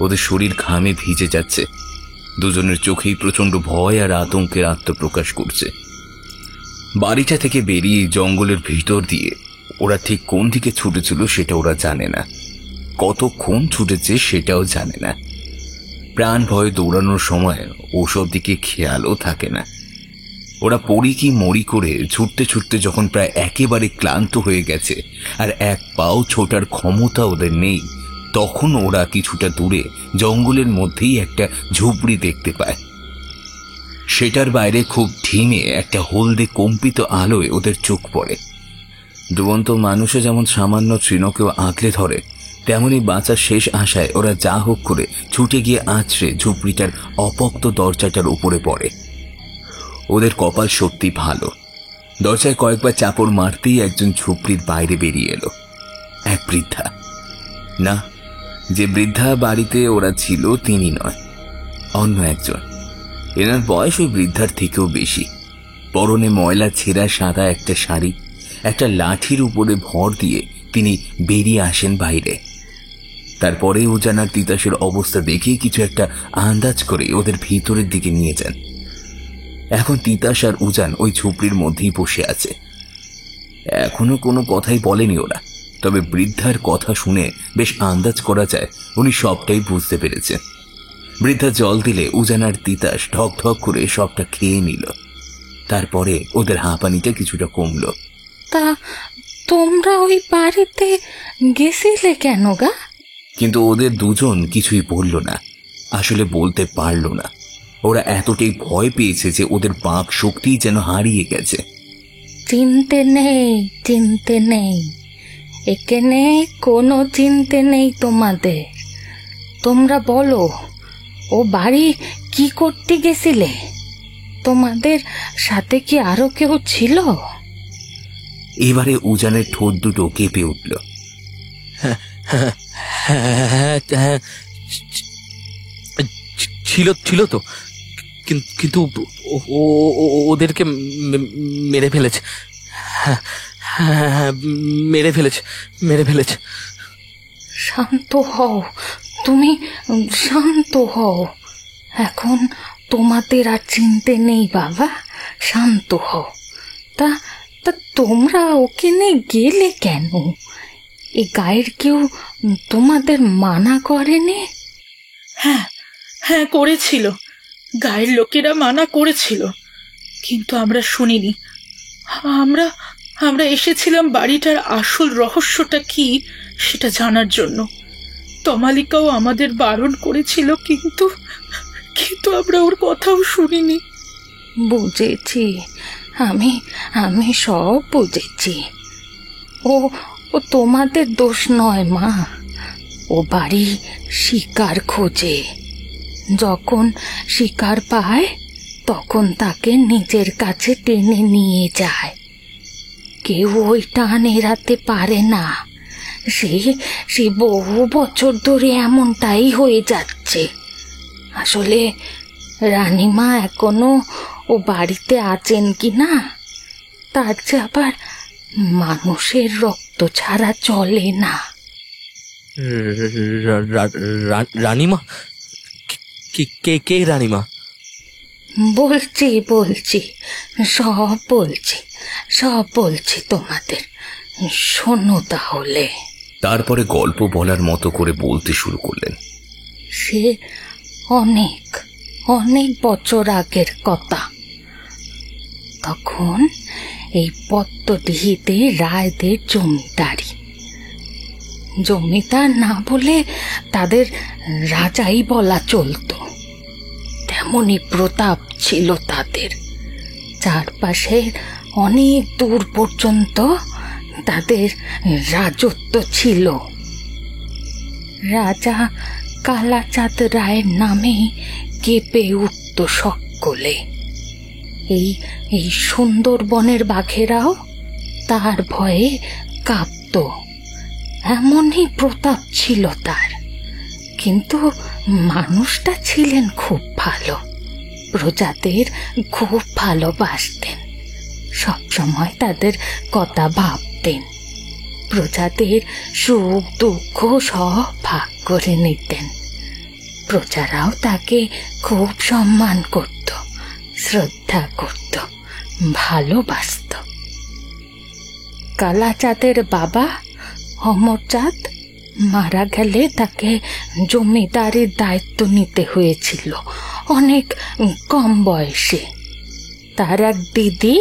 ওদের শরীর ঘামে ভিজে যাচ্ছে। দুজনের চোখেই প্রচন্ড ভয় আর আতঙ্কের আত্মপ্রকাশ করছে। বাড়িটা থেকে বেরিয়ে জঙ্গলের ভিতর দিয়ে ওরা ঠিক কোন দিকে ছুটেছিল সেটা ওরা জানে না, কতক্ষণ ছুটেছে সেটাও জানে না। প্রাণ ভয়ে দৌড়ানোর সময় ওসব দিকে খেয়ালও থাকে না। ওরা পড়ি কি মরি করে ছুটতে ছুটতে যখন প্রায় একেবারে ক্লান্ত হয়ে গেছে আর এক পাও ছোটার ক্ষমতা ওদের নেই, তখন ওরা কিছুটা দূরে জঙ্গলের মধ্যেই একটা ঝুপড়ি দেখতে পায়। সেটার বাইরে খুব ঢিমে একটা হলদে কম্পিত আলোয় ওদের চোখ পড়ে। দুরন্ত মানুষে যেমন সামান্য তৃণকেও আঁকলে ধরে, তেমনি বাঁচার শেষ আশায় ওরা যা হোক করে ছুটে গিয়ে আঁচড়ে ঝুপড়িটার অপোক্ত দরজাটার উপরে পড়ে। ওদের কপাল সত্যি ভালো। দরজায় কয়েকবার চাপড় মারতেই একজন ঝুপড়ির বাইরে বেরিয়ে এলো। এক বৃদ্ধা। না, যে বৃদ্ধা বাড়িতে ওরা ছিল তিনি নয়, অন্য একজন। এনার বয়স ওই বৃদ্ধার থেকেও বেশি। পরনে ময়লা ছেঁড়া সাদা একটা শাড়ি, একটা লাঠির উপরে ভর দিয়ে তিনি বেরিয়ে আসেন বাইরে। তারপরে উজান আর তিতাসের অবস্থা দেখে কিছু একটা আন্দাজ করে ওদের ভিতরের দিকে নিয়ে যান। এখন তিতাস আর উজান ওই ঝুপড়ির মধ্যেই বসে আছে। এখনো কোনো কথাই বলেনি ওরা, তবে বৃদ্ধার কথা শুনে বেশ আন্দাজ করা যায় উনি সবটাই বুঝতে পেরেছেন। বৃদ্ধা জল দিলে উজান আর তিতাস ঢক ঢক করে সবটা খেয়ে নিল। তারপরে ওদের হাঁপানিটা কিছুটা কমলো। তা তোমরা ওই বাড়িতে গেছিলে কেন গা? কিন্তু ওদের দুজন কিছুই বলল না, আসলে বলতে পারল না। ওরা এতটাই ভয় পেয়েছে যে ওদের বাক শক্তি যেন হারিয়ে গেছে। চিনতে নেই, এখানে কোনো চিনতে নেই তোমাদের। তোমরা বলো, ও বাড়ি কি করতে গেছিলে? তোমাদের সাথে কি আরো কেউ ছিল? এবারে উজানের ঠোঁট দুটো কেঁপে উঠল। ছিল তো, কিন্তু ওদেরকে মেরে ফেলেছে। মেরে ফেলেছে। শান্ত হও, তুমি শান্ত হও। এখন তোমাদের আর চিনতে নেই বাবা, শান্ত হও। তা তোমরা ওখানে গেলে কেন? এই গায়ের কেউ তোমাদের মানা করেনি? হ্যাঁ হ্যাঁ, করেছিল। গায়ের লোকেরা মানা করেছিল, কিন্তু আমরা শুনিনি। আমরা এসেছিলাম বাড়িটার আসল রহস্যটা কি সেটা জানার জন্য। তমালিকাও আমাদের বারণ করেছিল, কিন্তু আমরা ওর কথাও শুনিনি। বুঝেছি, আমি সব বুঝেছি। ও তোমাদের দোষ নয় মা। ও বাড়ি শিকার খোঁজে, যখন শিকার পায় তখন তাকে নিজের কাছে টেনে নিয়ে যায়। কেউ ওই টান এড়াতে পারে না। সে বহু বছর ধরে এমনটাই হয়ে যাচ্ছে। আসলে রানীমা এখনো ও বাড়িতে আছেন কি না, তার যে আবার মানুষের রক্ত ছাড়া চলে না। রানীমা? কে রানীমা? বলছি সব বলছি তোমাদের, শোনো তাহলে। তারপরে গল্প বলার মতো করে বলতে শুরু করলেন। সে অনেক বছর আগের কথা। তখন এই পদ্মডিহিতে রায়দের জমিদারি। জমিদার না বলে তাদের রাজাই বলা চলতো, তেমনই প্রতাপ ছিল তাদের। চারপাশে অনেক দূর পর্যন্ত তাদের রাজত্ব ছিল। রাজা কালাচাঁদ রায়ের নামে কেঁপে উঠত সকলে। এই সুন্দরবনের বাঘেরাও তার ভয়ে কাঁপত, এমনই প্রতাপ ছিল তার। কিন্তু মানুষটা ছিলেন খুব ভালো, প্রজাদের খুব ভালোবাসতেন। সবসময় তাদের কথা ভাবতেন, প্রজাদের সুখ দুঃখ সব ভাগ করে নিতেন। প্রজারাও তাকে খুব সম্মান করত, শ্রদ্ধা করত, ভালোবাসত। কালাচাঁদের বাবা অমরচাঁদ মারা গেলে তাকে জমিদারির দায়িত্ব নিতে হয়েছিল অনেক কম বয়সে। তার এক দিদি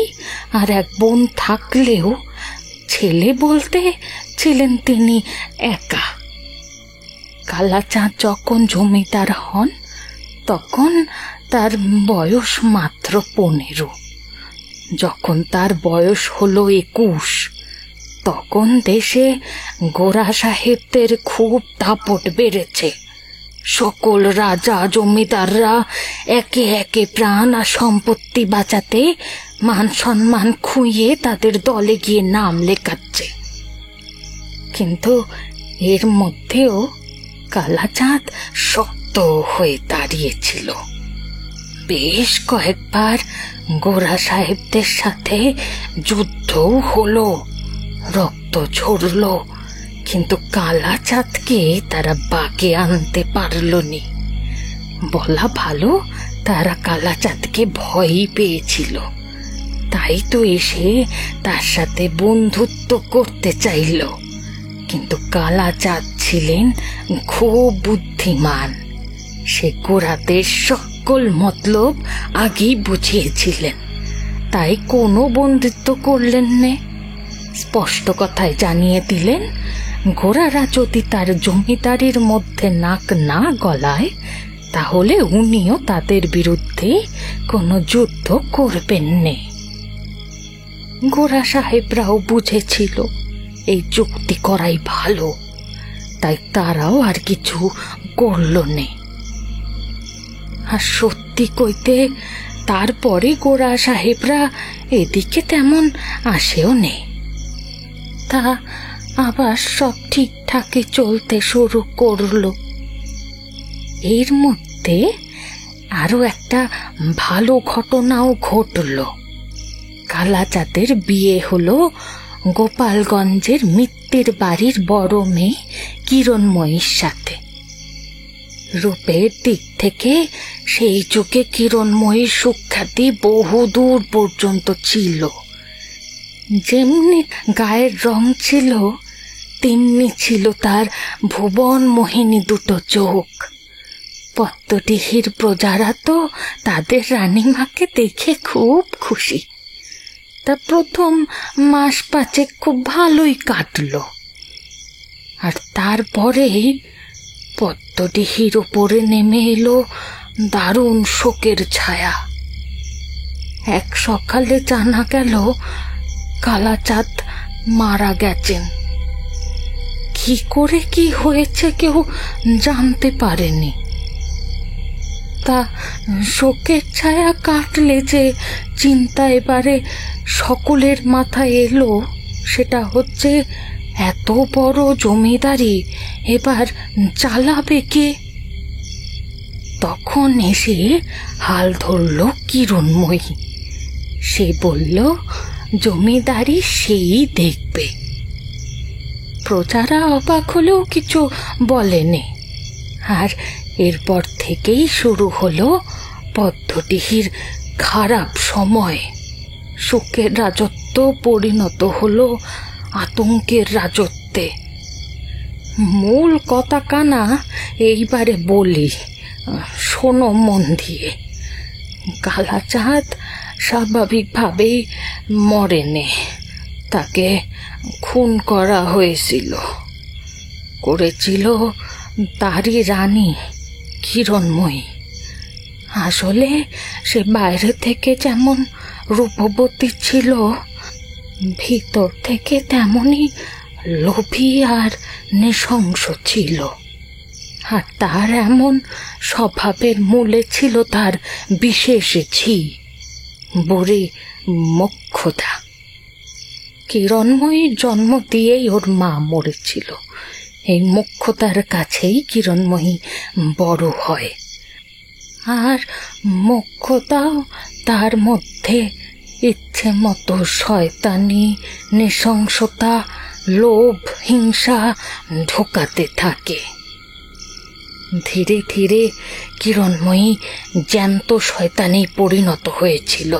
আর এক বোন থাকলেও ছেলে বলতে ছিলেন তিনি একা। কালাচাঁদ যখন জমিদার হন তখন তার বয়স মাত্র 15। যখন তার বয়স হলো 21, তখন দেশে গোরা সাহেবদের খুব দাপট বেড়েছে। সকল রাজা জমিদাররা একে একে প্রাণ আর সম্পত্তি বাঁচাতে মান সম্মান খুইয়ে তাদের দলে গিয়ে নাম লেখাচ্ছে। কিন্তু এর মধ্যেও কালাচাঁদ শক্ত হয়ে দাঁড়িয়েছিল। বেশ কয়েকবার গোরা সাহেবদের সাথে যুদ্ধও হলো, রক্ত ঝরল, কিন্তু কালাচাঁদকে তারা বাগে আনতে পারলনি। বলা ভালো, তারা কালাচাঁদকে ভয়ই পেয়েছিল। তাই তো এসে তার সাথে বন্ধুত্ব করতে চাইল। কিন্তু কালাচাঁদ ছিলেন খুব বুদ্ধিমান। সে গোরাদের সকল মতলব আগেই বুঝিয়েছিলেন, তাই কোনো বন্ধুত্ব করলেন না। স্পষ্ট কথায় জানিয়ে দিলেন, গোরারা যদি তার জমিদারির মধ্যে নাক না গলায় তাহলে উনিও তাদের বিরুদ্ধে কোনো যুদ্ধ করবেন না। গোরা সাহেবরাও বুঝেছিল এই চুক্তি করাই ভালো, তাই তারাও আর কিছু করল না। আর সত্যি কইতে তারপরে গোরা সাহেবরা এদিকে তেমন আসেও নেই। তা আবার সব ঠিকঠাকই চলতে শুরু করলো। এর মধ্যে আরো একটা ভালো ঘটনাও ঘটল। কালাচাঁদের বিয়ে হলো গোপালগঞ্জের মিত্তির বাড়ির বড় মেয়ে কিরণময়ীর সাথে। রূপের দিক থেকে সেই যুগে কিরণময়ীর সুখ্যাতি বহুদূর পর্যন্ত ছিল। যেমনি গায়ের রং ছিল তেমনি ছিল তার ভুবন মোহিনী দুটো চোখ। পত্তডিহির প্রজারা তো তাদের রানীমাকে দেখে খুব খুশি। তা প্রথম মাস 5 খুব ভালোই কাটলো। আর তারপরে পত্তডিহির ওপরে নেমে এলো দারুণ শোকের ছায়া। এক সকালে জানা গেল কালাচাঁদ মারা গেছেন। কি করে কি হয়েছে কেউ জানতে পারেনি। তা শোকের ছায়া কাটলে যে চিন্তা এবারে সকলের মাথায় এলো, সেটা হচ্ছে এত বড় জমিদারি এবার চালাবে কে? তখন এসে হাল ধরল কিরণময়ী। সে বলল জমিদারি সেই দেখবে। প্রজারা অবাক হলেও কিছু বলেনি। আর এরপর থেকেই শুরু হলো পদ্মডিহির খারাপ সময়। শোকের রাজত্ব পরিণত হলো আতঙ্কের রাজত্বে। মূল কথা কানা এইবারে বলি, শোনো মন দিয়ে। কালাচাঁদ স্বাভাবিকভাবেই মরেনি, তাকে খুন করা হয়েছিল। করেছিল তারই রানী কিরণময়ী। আসলে সে বাইরে থেকে যেমন রূপবতী ছিল, ভিতর থেকে তেমনই লোভী আর নৃশংস ছিল। আর তার এমন স্বভাবের মূলে ছিল তার বিশেষ ঝি, বুড়ি মোক্ষদা। কিরণময়ীর জন্ম দিয়েই ওর মা মরেছিল। এই মোক্ষদার কাছেই কিরণময়ী বড় হয়। আর মোক্ষদাও তার মধ্যে ইচ্ছে মতো শয়তানি, নৃশংসতা, লোভ, হিংসা ঢোকাতে থাকে। ধীরে ধীরে কিরণময়ী জ্যান্ত শয়তানে পরিণত হয়েছিল।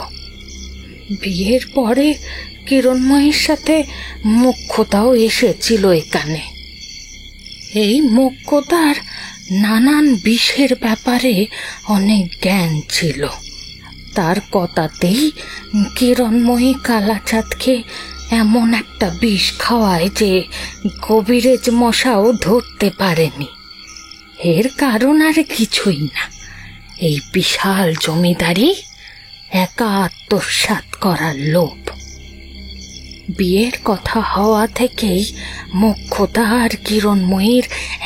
বিয়ের পরে কিরণময়ীর সাথে মোক্ষদাও এসেছিল এখানে। এই মোক্ষদার নানান বিষের ব্যাপারে অনেক জ্ঞান ছিল। তার কথাতেই কিরণময়ী কালাচাঁদকে এমন একটা বিষ খাওয়ায় যে কবিরেজ মশাও ধরতে পারেনি। এর কারণ আর কিছুই না, এই বিশাল জমিদারি একা আত্মসাৎ করার লোভ। বিয়ের কথা হওয়া থেকেই মোক্ষদা আর কিরণময়ীর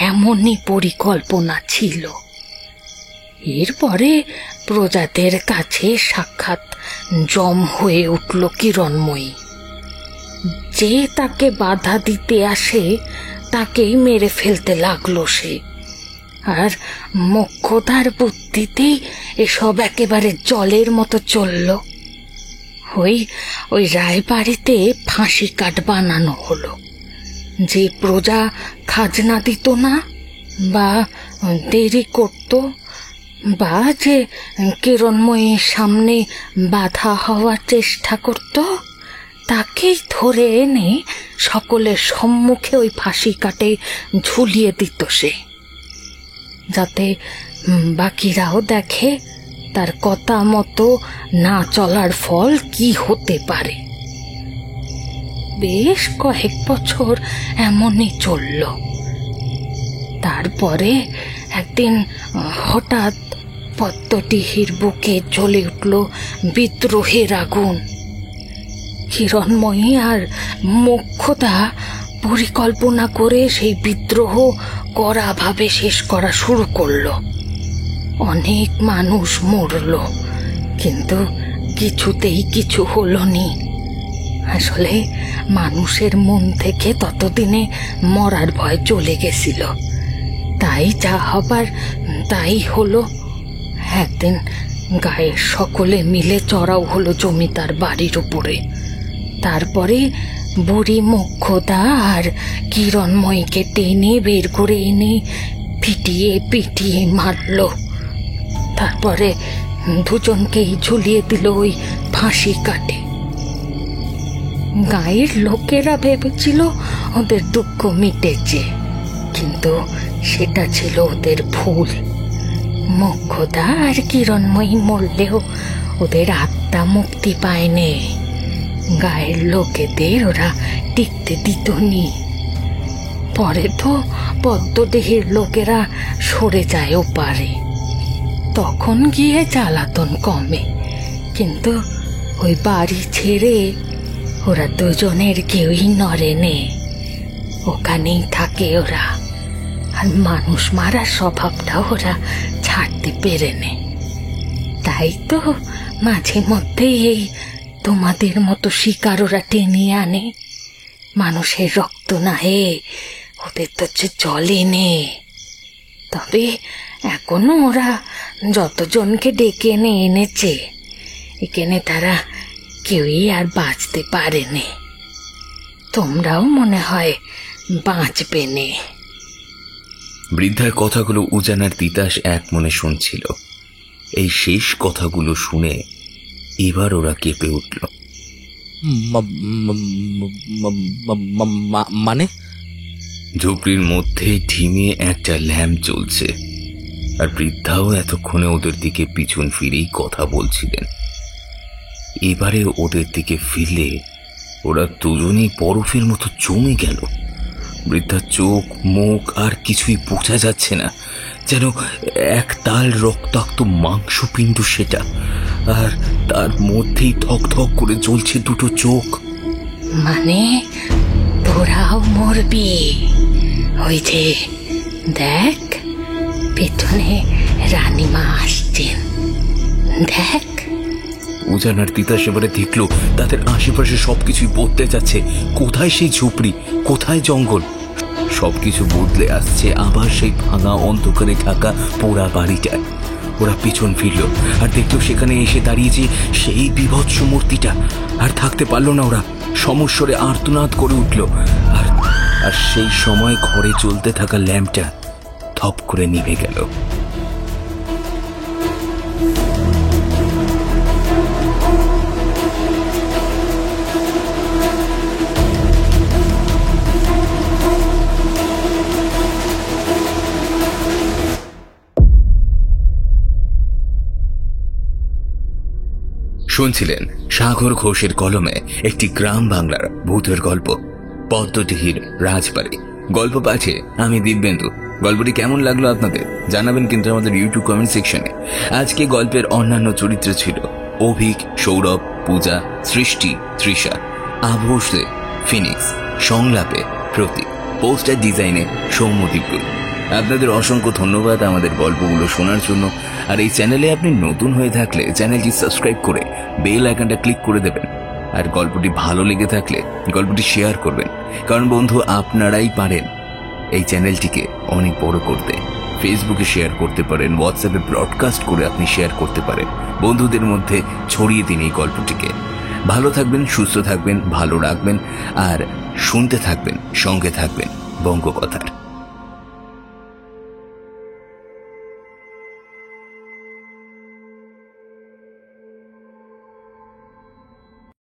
এমনই পরিকল্পনা ছিল। এরপরে প্রজাদের কাছে সাক্ষাৎ জম হয়ে উঠল কিরণময়ী। যে তাকে বাধা দিতে আসে তাকেই মেরে ফেলতে লাগলো সে। আর মোক্ষদার বুদ্ধিতেই এসব একেবারে জলের মতো চলল। ওই রায়বাড়িতে ফাঁসি কাঠ বানানো হলো। যে প্রজা খাজনা দিত না বা দেরি করত বা যে কিরণময়ীর সামনে বাধা হওয়ার চেষ্টা করত, তাকেই ধরে এনে সকলের সম্মুখে ওই ফাঁসি কাটে ঝুলিয়ে দিত সে, যাতে বাকিরাও দেখে তার কথা মতো না চলার ফল কি হতে পারে। বেশ কয়েক বছর এমনই চলল। তারপরে একদিন হঠাৎ পদ্মডিহির বুকে জ্বলে উঠল বিদ্রোহের আগুন। কিরণময়ী আর মোক্ষদা পরিকল্পনা করে সেই বিদ্রোহ কড়াভাবে শেষ করা শুরু করলো। অনেক মানুষ মরল, কিন্তু কিছুতেই কিছু হলো নি। আসলে মানুষের মন থেকে ততদিনে মরার ভয় চলে গেছিল। তাই যা হবার তাই হলো। একদিন গায়ের সকলে মিলে চড়াও হলো জমিদার বাড়ির উপরে। তারপরে বুড়ি মোক্ষদা আর কিরণময়ীকে টেনে বের করে এনে পিটিয়ে পিটিয়ে মারল। তারপরে দুজনকেই ঝুলিয়ে দিল ওই ফাঁসি কাটে। গায়ের লোকেরা ভেবেছিল ওদের দুঃখ মিটেছে, কিন্তু সেটা ছিল ওদের ভুল। মোক্ষদা আর কিরণময়ী মরলেও ওদের আত্মা মুক্তি পায়নি। গায়ের লোকেদের ওরা টিকতে দিত নি। পরে তো পদ্মডিহির লোকেরা সরে যায় ওপারে, তখন গিয়ে জ্বালাতন কমে। কিন্তু ওই বাড়ি ছেড়ে ওরা দুজনের কেউই নড়ে নে, ওখানেই থাকে ওরা। আর মানুষ মারার স্বভাবটা ওরা ছাড়তে পেরে নে। তাই তো মাঝে মধ্যেই এই তোমাদের মতো শিকার ওরা টেনে আনে। মানুষের রক্ত না হে, ওদের তো জলে নে। তবে এখনো ওরা যতজনকে ডেকে এনে এনেছে, এখানে তারা কেউই আর বাঁচতে পারেনি। তোমরাও মনে হয় বাঁচবে নে। বৃদ্ধার কথাগুলো উজান আর তিতাস এক মনে শুনছিল। এই শেষ কথাগুলো শুনে এবার ওরা কেঁপে উঠল। মানে? ঝুপড়ির মধ্যে ঢিমিয়ে একটা ল্যাম্প জ্বলছে, আর বৃদ্ধাও এতক্ষণে ওদের দিকে পিছন ফিরেই কথা বলছিলেন। এবারে ওদের দিকে ফিরলে ওরা দুজনেই বরফের মতো জমে গেল। বৃদ্ধার চোখ, মুখ আর কিছুই বোঝা যাচ্ছে না, যেন এক তাল রক্তাক্ত মাংসপিণ্ড সেটা, আর তার মধ্যেই ধক ধক করে জ্বলছে দুটো চোখ। মানে তোরাও মরবি? ওই যে দেখ, পেছনে রানীমা আসছেন, দেখ। উজান আর তিতাস এবারে দেখলো তাদের আশেপাশে সবকিছুই বদলে যাচ্ছে। কোথায় সেই ঝুপড়ি, কোথায় জঙ্গল, সবকিছু বদলে আসছে আবার সেই ভাঙা অন্ধকারে ঢাকা পোড়া বাড়িটায়। ওরা পিছন ফিরল আর দেখলো সেখানে এসে দাঁড়িয়েছে সেই বীভৎস মূর্তিটা। আর থাকতে পারলো না ওরা, সমস্বরে আর্তনাদ করে উঠল। আর সেই সময় ঘরে চলতে থাকা ল্যাম্পটা থপ করে নিভে গেল। শুনছিলেন সাগর ঘোষের কলমে একটি গ্রাম বাংলার ভূতের গল্প, পদ্মডিহির রাজবাড়ি। গল্প পাঠে আমি দিব্যেন্দু। গল্পটি কেমন লাগলো আপনাদের জানাবেন কিন্তু আমাদের ইউটিউব কমেন্ট সেকশনে। আজকে গল্পের অন্যান্য চরিত্র ছিল অভিক, সৌরভ, পূজা, সৃষ্টি, তৃষা, আভোষে ফিনিক্স, সংলাপে প্রতীক, পোস্টার ডিজাইনে সৌম্যদীপুর। আপনাদের অসংখ্য ধন্যবাদ আমাদের গল্পগুলো শোনার জন্য। আর এই চ্যানেলে আপনি নতুন হয়ে থাকলে চ্যানেলটি সাবস্ক্রাইব করে বেল আইকনটা ক্লিক করে দেবেন। আর গল্পটি ভালো লেগে থাকলে গল্পটি শেয়ার করবেন, কারণ বন্ধু আপনারাই পারেন এই চ্যানেলটিকে অনেক বড় করতে। ফেসবুকে শেয়ার করতে পারেন, হোয়াটসঅ্যাপে ব্রডকাস্ট করে আপনি শেয়ার করতে পারেন, বন্ধুদের মধ্যে ছড়িয়ে দিন এই গল্পটিকে। ভালো থাকবেন, সুস্থ থাকবেন, ভালো রাখবেন আর শুনতে থাকবেন, সঙ্গে থাকবেন বঙ্গকথার।